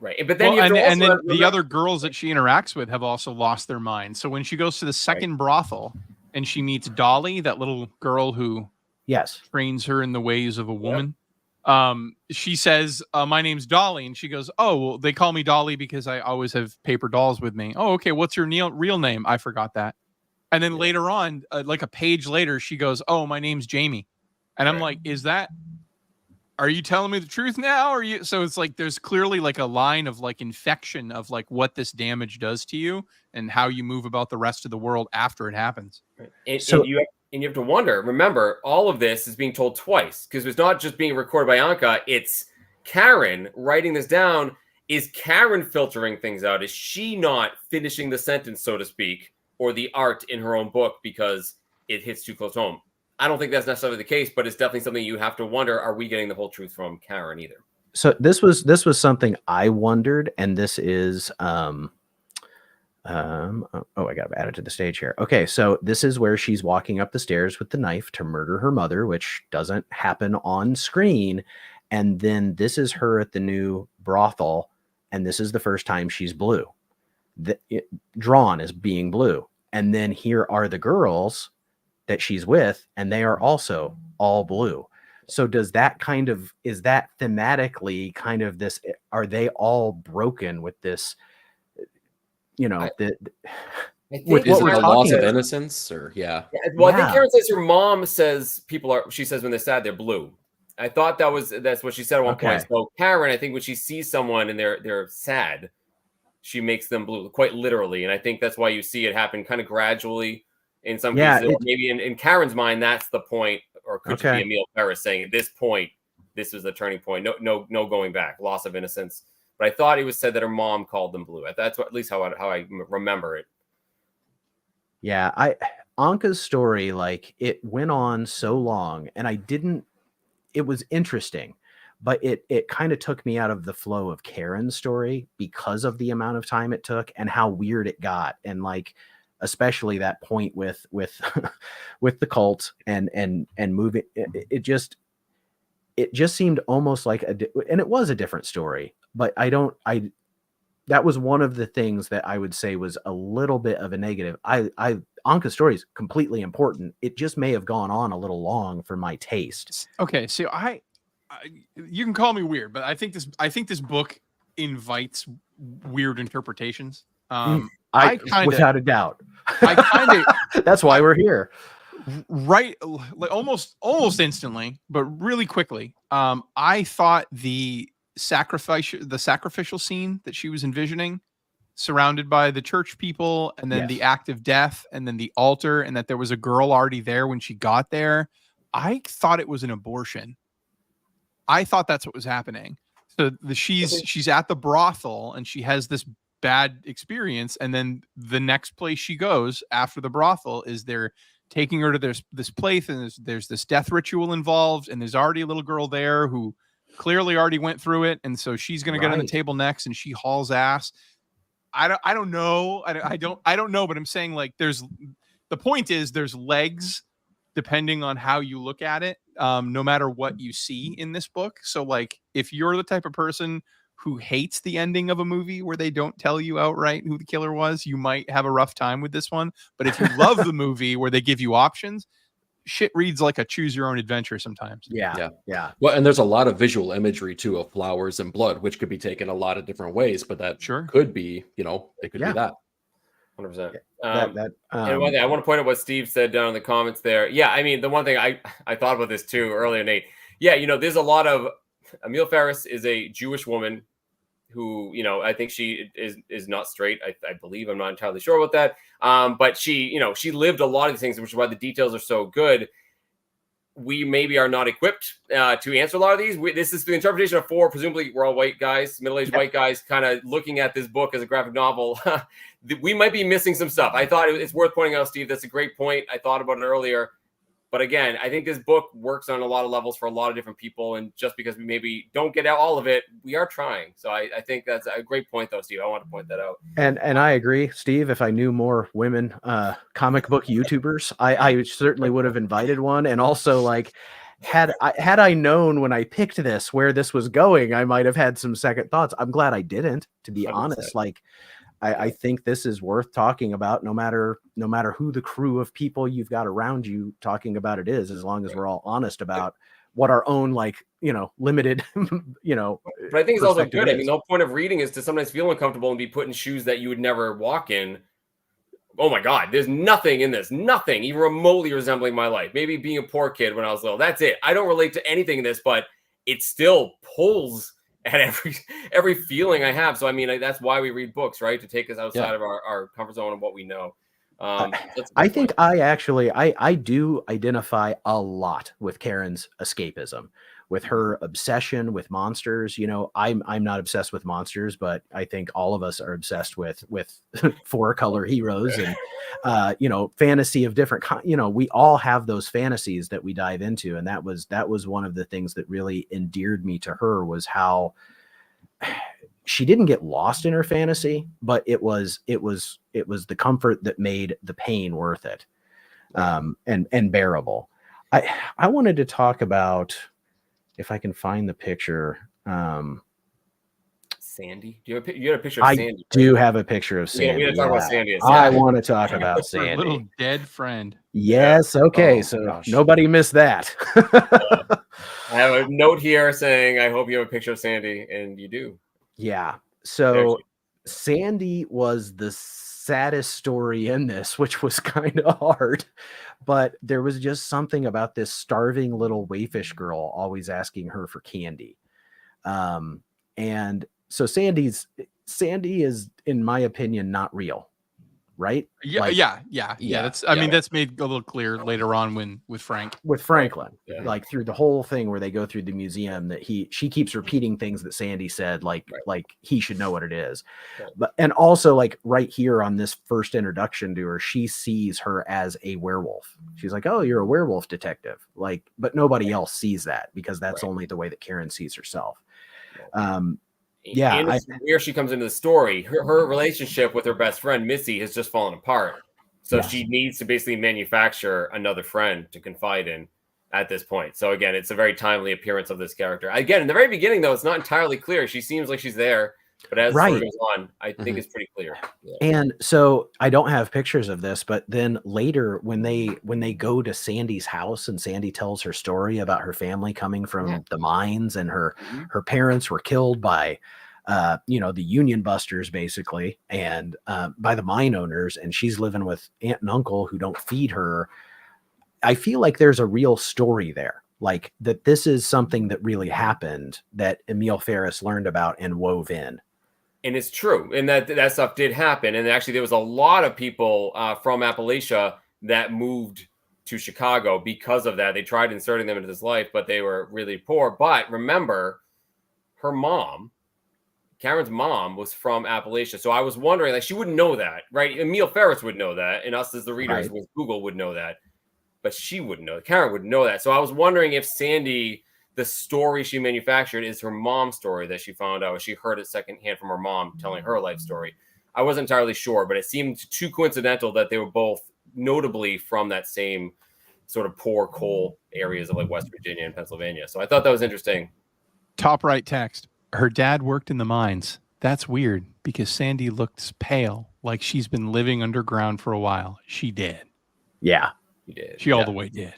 S3: Right. But then
S4: then the other girls that she interacts with have also lost their minds. So when she goes to the second brothel and she meets Dolly, that little girl who trains her in the ways of a woman, she says, my name's Dolly. And she goes, oh, well, they call me Dolly because I always have paper dolls with me. Oh, okay. What's your real name? I forgot that. And then later on, like a page later, she goes, oh, my name's Jamie. And I'm like, are you telling me the truth now? So it's like, there's clearly like a line of like infection of like what this damage does to you and how you move about the rest of the world after it happens.
S3: And you have to wonder, remember, all of this is being told twice, because it's not just being recorded by Anka. It's Karen writing this down. Is Karen filtering things out? Is she not finishing the sentence, so to speak, or the art in her own book, because it hits too close home. I don't think that's necessarily the case, but it's definitely something you have to wonder: are we getting the whole truth from Karen either?
S1: So this was something I wondered, and this is I got to add it to the stage here. Okay, so this is where she's walking up the stairs with the knife to murder her mother, which doesn't happen on screen. And then this is her at the new brothel, and this is the first time she's blue. Drawn as being blue. And then here are the girls that she's with, and they are also all blue. So is that thematically kind of this, are they all broken with this,
S3: I think
S1: with
S2: Is
S1: what
S2: it
S1: we're
S2: a
S1: talking
S2: loss of
S1: about?
S2: innocence, or
S3: Well, I think
S1: Yeah.
S3: Karen says her mom says she says when they're sad, they're blue. I thought that's what she said at one point.
S1: Okay.
S3: So Karen, I think when she sees someone and they're sad, she makes them blue, quite literally. And I think that's why you see it happen kind of gradually in some cases. Or maybe in Karen's mind, that's the point, or could it be Emil Ferris saying at this point, this was the turning point. No going back, loss of innocence. But I thought it was said that her mom called them blue. That's at least how I remember it.
S1: Yeah, Anka's story, like, it went on so long, and it was interesting, but it kind of took me out of the flow of Karen's story because of the amount of time it took and how weird it got. And like, especially that point with with the cult and moving, it just seemed almost like and it was a different story, but that was one of the things that I would say was a little bit of a negative. Anka's story is completely important. It just may have gone on a little long for my taste.
S4: Okay, so I you can call me weird, but I think this book invites weird interpretations.
S1: Without a doubt.
S4: I kind of
S1: that's why we're here.
S4: Right, like almost instantly, but really quickly. I thought the sacrificial scene that she was envisioning, surrounded by the church people, and then the act of death, and then the altar, and that there was a girl already there when she got there. I thought it was an abortion. I thought that's what was happening. So she's at the brothel and she has this bad experience, and then the next place she goes after the brothel is they're taking her to this place, and there's this death ritual involved, and there's already a little girl there who clearly already went through it, and so she's going to get on the table next, and she hauls ass. I don't know. I don't know, but I'm saying, like, the point is there's legs depending on how you look at it, no matter what you see in this book. So, like, if you're the type of person who hates the ending of a movie where they don't tell you outright who the killer was, you might have a rough time with this one. But if you love the movie where they give you options, shit reads like a choose your own adventure sometimes.
S1: Yeah.
S2: Well, and there's a lot of visual imagery too of flowers and blood, which could be taken a lot of different ways, but that could be, it could be that.
S3: 100%.
S1: And
S3: one thing I want to point out what Steve said down in the comments there. Yeah, I mean, the one thing I thought about this too earlier, Nate. Yeah, there's a lot of Emil Ferris is a Jewish woman who, I think she is not straight. I believe, I'm not entirely sure about that. But she lived a lot of these things, which is why the details are so good. We maybe are not equipped to answer a lot of these. This is the interpretation of four. Presumably, we're all white guys, middle-aged white guys, kind of looking at this book as a graphic novel. We might be missing some stuff. I thought it's worth pointing out, Steve. That's a great point. I thought about it earlier. But again, I think this book works on a lot of levels for a lot of different people. And just because we maybe don't get out all of it, we are trying. So I think that's a great point, though, Steve. I want to point that out.
S1: And I agree, Steve. If I knew more women comic book YouTubers, I certainly would have invited one. And also, like, had I known when I picked this where this was going, I might have had some second thoughts. I'm glad I didn't, to be 100%. Honest. Like, I think this is worth talking about, no matter who the crew of people you've got around you talking about it is, as long as we're all honest about what our own, like, limited,
S3: But I think it's also good. I mean, the whole point of reading is to sometimes feel uncomfortable and be put in shoes that you would never walk in. Oh my God, there's nothing in this, nothing even remotely resembling my life. Maybe being a poor kid when I was little. That's it. I don't relate to anything in this, but it still pulls at every feeling I have. So, I mean, that's why we read books, right? To take us outside of our comfort zone and what we know.
S1: I think I do identify a lot with Karen's escapism, with her obsession with monsters. You know, I'm not obsessed with monsters, but I think all of us are obsessed with 4-color heroes and you know, fantasy of different you know, we all have those fantasies that we dive into, and that was one of the things that really endeared me to her, was how she didn't get lost in her fantasy, but it was the comfort that made the pain worth it, and bearable. I wanted to talk about, if I can find the picture.
S3: Sandy, you had a picture of
S1: I
S3: Sandy?
S1: do have a picture of Sandy.
S3: Yeah, we had to talk about Sandy.
S1: I want to talk about
S4: Her
S1: Sandy.
S4: little dead friend.
S1: Yes. Okay.
S2: Oh,
S1: so
S2: gosh.
S1: nobody missed that.
S3: I have a note here saying, I hope you have a picture of Sandy, and you do.
S1: Yeah.
S3: There
S1: So
S3: she-
S1: Sandy was the saddest story in this, which was kind of hard, but there was just something about this starving little wayfish girl always asking her for candy. And so Sandy is, in my opinion, not real, right?
S4: Yeah,
S1: Like,
S4: yeah. That's, I
S2: yeah.
S4: mean, that's made a little clear later on with Frank.
S1: with Franklin,
S3: Yeah.
S1: like through the whole thing where they go through the museum, that she keeps repeating things that Sandy said, like he should know what it is.
S3: Right.
S1: But, and also, like, right here on this first introduction to her, she sees her as a werewolf. She's like, oh, you're a werewolf detective. Like, but nobody else sees that, because that's only the way that Karen sees herself. Yeah,
S3: and it's where she comes into the story. Her relationship with her best friend Missy has just fallen apart, so
S1: Yes.
S3: she needs to basically manufacture another friend to confide in at this point. So again, it's a very timely appearance of this character. Again, in the very beginning, though, it's not entirely clear. She seems like she's there, but as the story goes on, I think it's pretty clear. Yeah.
S1: And so I don't have pictures of this, but then later when they go to Sandy's house and Sandy tells her story about her family coming from the mines, and her parents were killed by you know, the Union Busters, basically, and by the mine owners, and she's living with aunt and uncle who don't feed her. I feel like there's a real story there, like that this is something that really happened, that Emil Ferris learned about and wove in.
S3: And it's true, and that stuff did happen. And actually, there was a lot of people from Appalachia that moved to Chicago because of that. They tried inserting them into this life, but they were really poor. But remember, her mom, Karen's mom, was from Appalachia. So I was wondering, like, she wouldn't know that, right? Emil Ferris would know that, and us as the readers with Google would know that, but she wouldn't know. Karen would know that. So I was wondering if Sandy, the story she manufactured, is her mom's story that she found out. She heard it secondhand from her mom telling her life story. I wasn't entirely sure, but it seemed too coincidental that they were both notably from that same sort of poor coal areas of like West Virginia and Pennsylvania. So I thought that was interesting.
S4: Top right text. Her dad worked in the mines. That's weird, because Sandy looks pale, like she's been living underground for a while. She did.
S1: Yeah.
S3: You did.
S4: She all the way did.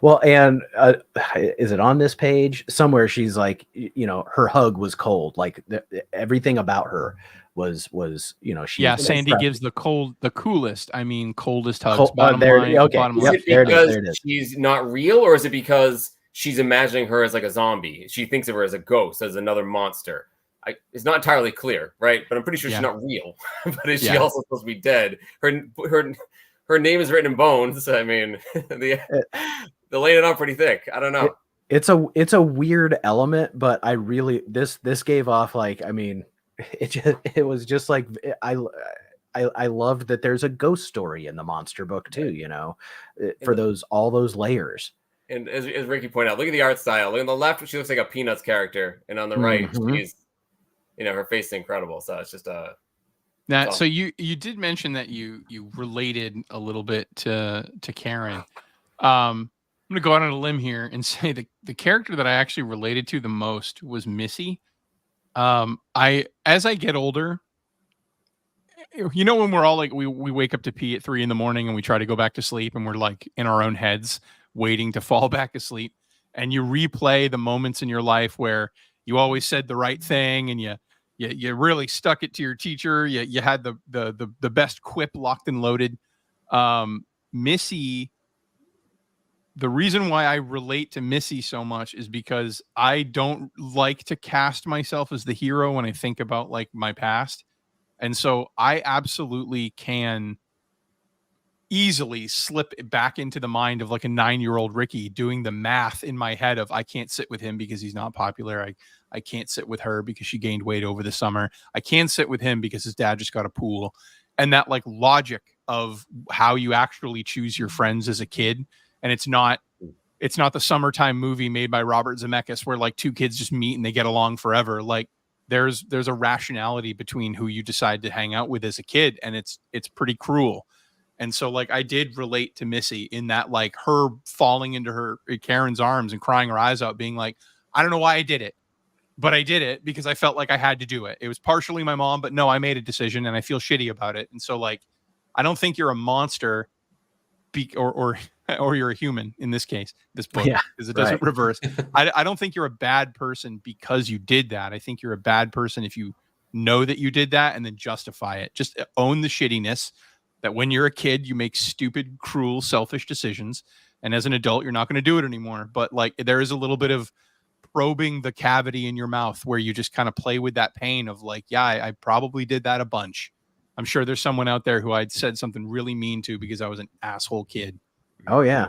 S1: Well, and is it on this page somewhere? She's like, you know, her hug was cold. Like everything about her was, you know, she.
S4: Sandy gives the coolest, I mean, coldest hugs.
S1: Cold,
S4: bottom
S1: there,
S4: line,
S1: okay.
S4: bottom
S3: Is
S4: line.
S3: it
S1: There it is,
S3: because
S1: there it is.
S3: she's not real, or is it because she's imagining her as like a zombie? She thinks of her as a ghost, as another monster. It's not entirely clear, right? But I'm pretty sure she's not real. But is she also supposed to be dead? Her name is written in bones. I mean, they're laying it on pretty thick. I don't know.
S1: It's a weird element, but I really this gave off, like, I mean, it was just like I loved that there's a ghost story in the monster book too, you know, for all those layers.
S3: And as Ricky pointed out, look at the art style. Look on the left, she looks like a Peanuts character, and on the right, she's, you know, her face is incredible. So it's just
S4: So you did mention that you related a little bit to Karen. I'm gonna go out on a limb here and say the character that I actually related to the most was Missy. As I get older, you know, when we're all like we wake up to pee at 3 a.m. and we try to go back to sleep, and we're like in our own heads waiting to fall back asleep, and you replay the moments in your life where you always said the right thing, and you really stuck it to your teacher. You had the best quip locked and loaded. Missy, the reason why I relate to Missy so much is because I don't like to cast myself as the hero when I think about like my past. And so I absolutely can easily slip back into the mind of like a 9-year-old Ricky doing the math in my head of I can't sit with him because he's not popular. I can't sit with her because she gained weight over the summer. I can't sit with him because his dad just got a pool. And that like logic of how you actually choose your friends as a kid. And it's not the summertime movie made by Robert Zemeckis where like two kids just meet and they get along forever. Like there's a rationality between who you decide to hang out with as a kid. And it's pretty cruel. And so like I did relate to Missy in that like her falling into Karen's arms and crying her eyes out, being like, I don't know why I did it, but I did it because I felt like I had to do it. It was partially my mom, but no, I made a decision and I feel shitty about it. And so like, I don't think you're a monster or you're a human in this case, this book, because it doesn't reverse. I don't think you're a bad person because you did that. I think you're a bad person if you know that you did that and then justify it. Just own the shittiness that when you're a kid, you make stupid, cruel, selfish decisions. And as an adult, you're not going to do it anymore. But like there is a little bit of probing the cavity in your mouth where you just kind of play with that pain of like, yeah, I probably did that a bunch. I'm sure there's someone out there who I'd said something really mean to because I was an asshole kid.
S1: Oh, yeah.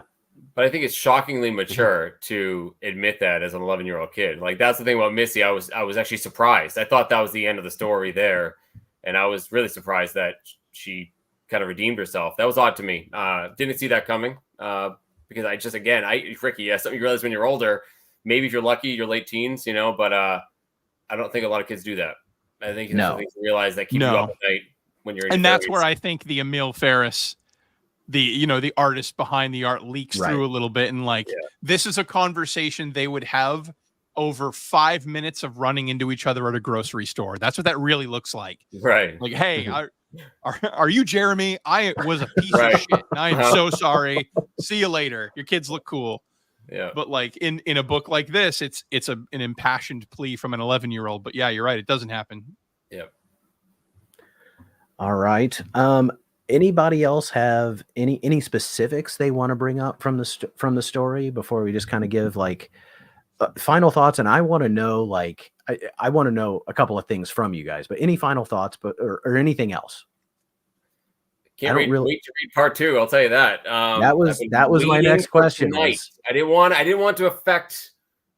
S3: But I think it's shockingly mature to admit that as an 11-year-old kid. Like that's the thing about Missy. I was actually surprised. I thought that was the end of the story there. And I was really surprised that she kind of redeemed herself. That was odd to me. Didn't see that coming because I just, again, Ricky, something you realize when you're older, maybe if you're lucky, you're late teens, but I don't think a lot of kids do that. I think it's something to realize that keeps you up at night when you're in
S4: and
S3: your
S4: that's
S3: 30s.
S4: where I think the Emil Ferris, the artist behind the art leaks through a little bit. And like, this is a conversation they would have over 5 minutes of running into each other at a grocery store. That's what that really looks like.
S3: Right.
S4: Like, hey, are you Jeremy? I was a piece of shit. I am so sorry. See you later. Your kids look cool.
S3: Yeah.
S4: But like in a book like this, it's an impassioned plea from an 11-year-old. But yeah, you're right. It doesn't happen.
S3: Yeah.
S1: All right. Anybody else have any specifics they want to bring up from the story before we just kind of give like final thoughts? And I want to know, like, I want to know a couple of things from you guys, but any final thoughts, or anything else?
S3: Can't wait to read part 2. I'll tell you that.
S1: That was my next question.
S3: I didn't want to affect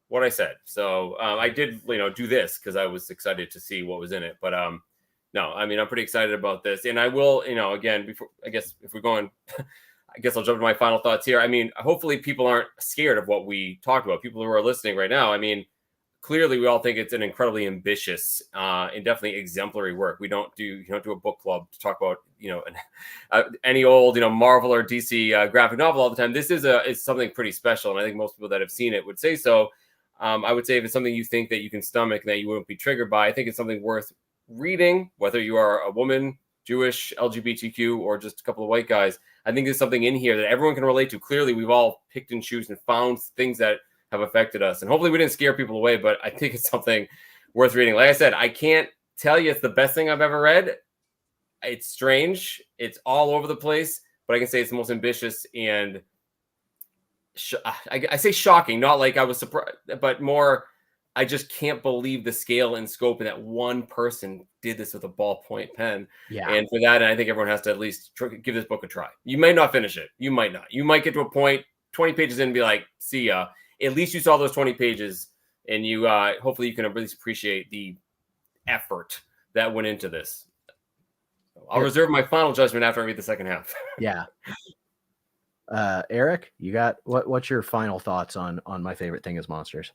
S3: what I said. So I did, do this because I was excited to see what was in it. But no, I mean, I'm pretty excited about this. And I will, again, before, I guess if we're going, I guess I'll jump to my final thoughts here. I mean, hopefully people aren't scared of what we talked about. People who are listening right now, I mean, clearly we all think it's an incredibly ambitious and definitely exemplary work. We don't do a book club to talk about, any old, Marvel or DC graphic novel all the time. This is something pretty special. And I think most people that have seen it would say so. I would say if it's something you think that you can stomach and that you wouldn't be triggered by, I think it's something worth reading, whether you are a woman, Jewish, LGBTQ, or just a couple of white guys. I think there's something in here that everyone can relate to. Clearly, we've all picked and chosen and found things that have affected us. And hopefully we didn't scare people away, but I think it's something worth reading. Like I said, I can't tell you it's the best thing I've ever read. It's strange. It's all over the place, but I can say it's the most ambitious and I say shocking, not like I was surprised, but more, I just can't believe the scale and scope and that one person did this with a ballpoint pen.
S1: Yeah.
S3: And for that, I think everyone has to at least give this book a try. You may not finish it. You might not. You might get to a point 20 pages in and be like, see ya. At least you saw those 20 pages and you hopefully you can really appreciate the effort that went into this. I'll reserve my final judgment after I read the second half.
S1: Yeah. Eric, you got what's your final thoughts on My Favorite Thing Is Monsters?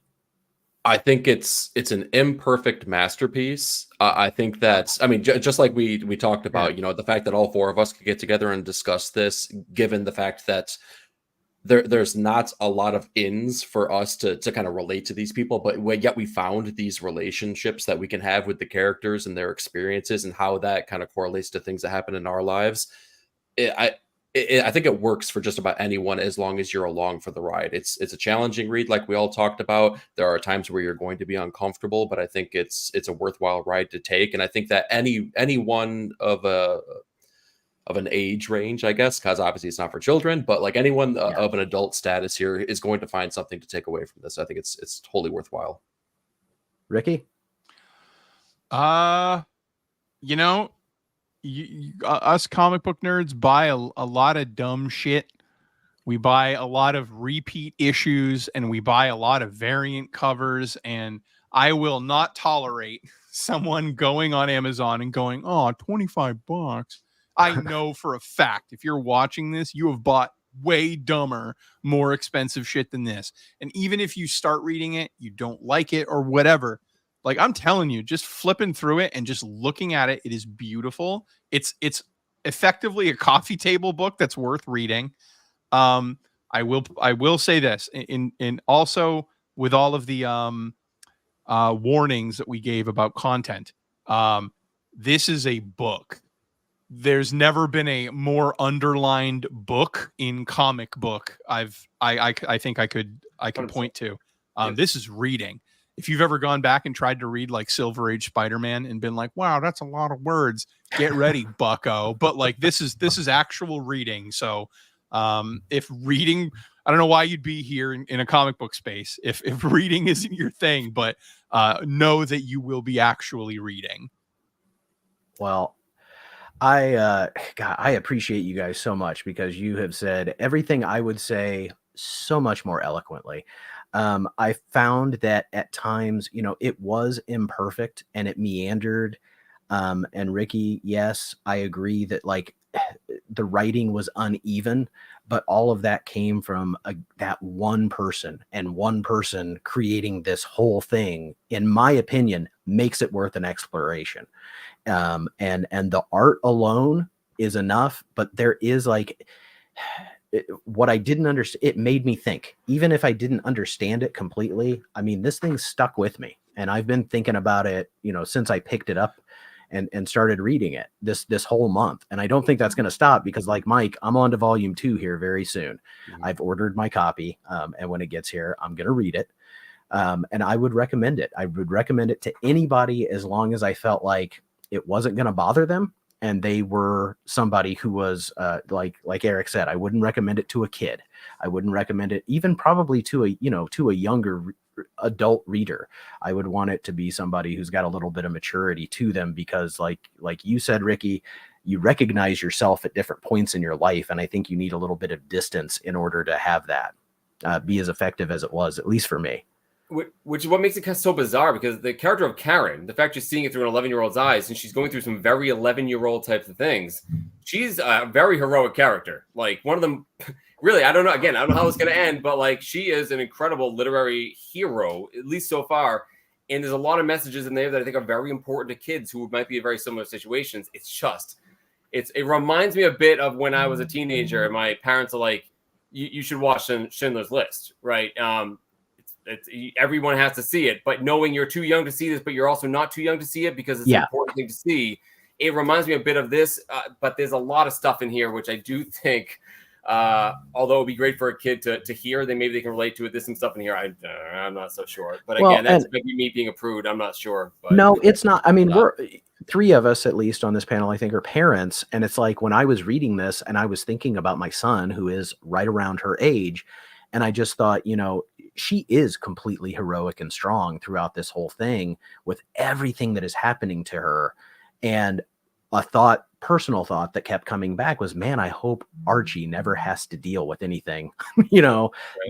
S2: I think it's an imperfect masterpiece. I think that's, I mean, just like we talked about, the fact that all four of us could get together and discuss this, given the fact that there's not a lot of ins for us to kind of relate to these people, but yet we found these relationships that we can have with the characters and their experiences and how that kind of correlates to things that happen in our lives. I think it works for just about anyone as long as you're along for the ride. It's a challenging read, like we all talked about. There are times where you're going to be uncomfortable, but I think it's a worthwhile ride to take. And I think that anyone of an age range, I guess, because obviously it's not for children, but like anyone of an adult status here is going to find something to take away from this. I think it's totally worthwhile.
S1: Ricky?
S4: us comic book nerds buy a lot of dumb shit. We buy a lot of repeat issues, and we buy a lot of variant covers, and I will not tolerate someone going on Amazon and going, oh, $25. I know for a fact, if you're watching this, you have bought way dumber, more expensive shit than this. And even if you start reading it, you don't like it or whatever, like I'm telling you, just flipping through it and just looking at it, it is beautiful. It's effectively a coffee table book that's worth reading. I will say this in also with all of the warnings that we gave about content. This is a book. There's never been a more underlined book in comic book I think I could point to. This is reading. If you've ever gone back and tried to read like Silver Age Spider-Man and been like, wow, that's a lot of words, get ready, bucko. But like this is actual reading. So if reading, I don't know why you'd be here in a comic book space if reading isn't your thing, but know that you will be actually reading.
S1: Well, I appreciate you guys so much, because you have said everything I would say so much more eloquently. I found that at times, it was imperfect and it meandered. And Ricky, yes, I agree that like the writing was uneven, but all of that came from that one person, and one person creating this whole thing, in my opinion, makes it worth an exploration. And the art alone is enough, but there is like what I didn't understand. It made me think, even if I didn't understand it completely. I mean, this thing stuck with me, and I've been thinking about it, since I picked it up and started reading it this whole month. And I don't think that's going to stop, because like Mike, I'm on to volume 2 here very soon. Mm-hmm. I've ordered my copy. And when it gets here, I'm going to read it. And I would recommend it. I would recommend it to anybody, as long as I felt like it wasn't going to bother them and they were somebody who was like Eric said. I wouldn't recommend it to a kid. I wouldn't recommend it even probably to a younger adult reader. I would want it to be somebody who's got a little bit of maturity to them, because like you said, Ricky, you recognize yourself at different points in your life, and I think you need a little bit of distance in order to have that be as effective as it was, at least for me.
S3: Which is what makes it so bizarre, because the character of Karen, the fact you're seeing it through an 11-year-old's eyes, and she's going through some very 11-year-old types of things. She's a very heroic character. Like one of them, really, I don't know. Again, I don't know how it's going to end, but like she is an incredible literary hero, at least so far. And there's a lot of messages in there that I think are very important to kids who might be in very similar situations. It reminds me a bit of when I was a teenager and my parents are like, you should watch Schindler's List, right? Everyone has to see it, but knowing you're too young to see this, but you're also not too young to see it because it's an important thing to see. It reminds me a bit of this, but there's a lot of stuff in here which I do think, although it'd be great for a kid to hear, maybe they can relate to it. There's some stuff in here I'm not so sure, but again, that's maybe me being a prude. I'm not sure. But
S1: no, it's not. I mean, we're 3 of us at least on this panel, I think, are parents, and it's like when I was reading this and I was thinking about my son, who is right around her age, and I just thought, she is completely heroic and strong throughout this whole thing with everything that is happening to her. And a personal thought that kept coming back was, man, I hope Archie never has to deal with anything,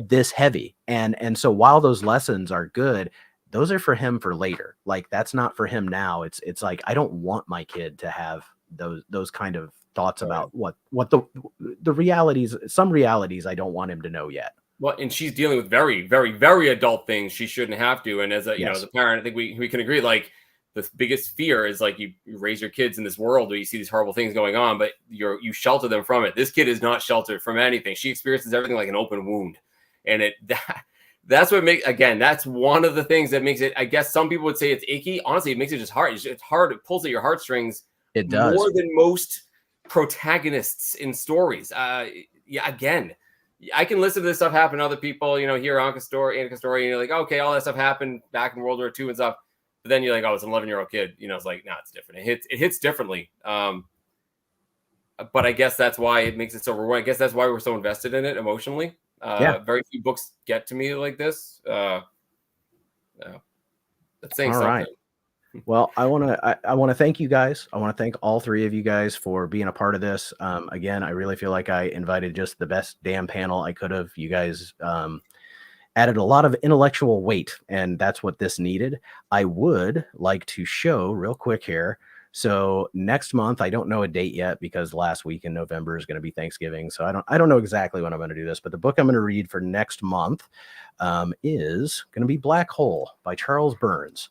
S1: this heavy. And so while those lessons are good, those are for him for later. Like that's not for him now. It's like, I don't want my kid to have those kind of thoughts about what the realities, some realities I don't want him to know yet.
S3: Well, and she's dealing with very, very, very adult things she shouldn't have to. And as a as a parent, I think we can agree, like the biggest fear is like you raise your kids in this world where you see these horrible things going on, but you shelter them from it. This kid is not sheltered from anything. She experiences everything like an open wound. And that's what that's one of the things that makes it, I guess some people would say it's icky. Honestly, it makes it just hard. It's hard. It pulls at your heartstrings.
S1: It does.
S3: More than most protagonists in stories. Again, I can listen to this stuff happen to other people, hear Anka's story, and you're like, okay, all that stuff happened back in World War II and stuff. But then you're like, oh, it's an 11-year-old kid. It's like, no, it's different. It hits differently. But I guess that's why it makes it so rewarding. I guess that's why we're so invested in it emotionally. Very few books get to me like this. That's saying
S1: all
S3: something.
S1: Right. Well, I want to thank you guys. I want to thank all three of you guys for being a part of this. Again, I really feel like I invited just the best damn panel I could have. You guys added a lot of intellectual weight, and that's what this needed. I would like to show real quick here. So next month, I don't know a date yet because last week in November is going to be Thanksgiving. So I don't know exactly when I'm going to do this, but the book I'm going to read for next month is going to be Black Hole by Charles Burns.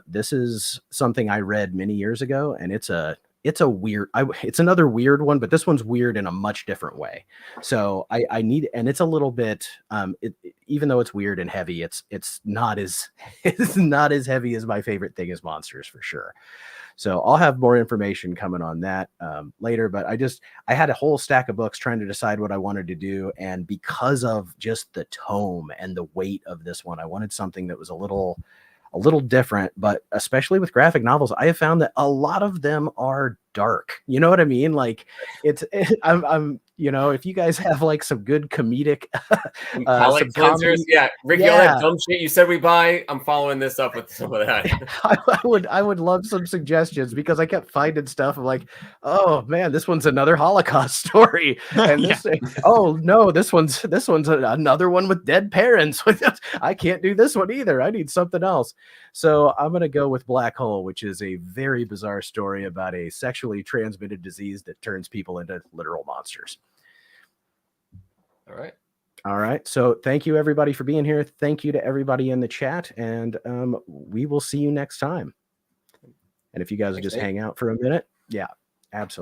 S1: This is something I read many years ago, and it's another weird one, but this one's weird in a much different way. So I need, and it's a little bit, even though it's weird and heavy, it's not as heavy as my favorite thing is monsters for sure. So I'll have more information coming on that later, but I had a whole stack of books trying to decide what I wanted to do. And because of just the tome and the weight of this one, I wanted something that was a little different, but especially with graphic novels, I have found that a lot of them are dark. You know what I mean? Like I'm if you guys have like some good comedic
S3: palate
S1: some comedy,
S3: cleansers, yeah, Ricky, all that dumb shit you said we buy, I'm following this up with some of that.
S1: I would love some suggestions because I kept finding stuff. I'm like, oh man, this one's another Holocaust story, and this, oh no, this one's another one with dead parents. I can't do this one either. I need something else. So I'm gonna go with Black Hole, which is a very bizarre story about a sexually transmitted disease that turns people into literal monsters. All right. So thank you everybody for being here. Thank you to everybody in the chat, and we will see you next time. And if you guys will just hang out for a minute, yeah, absolutely.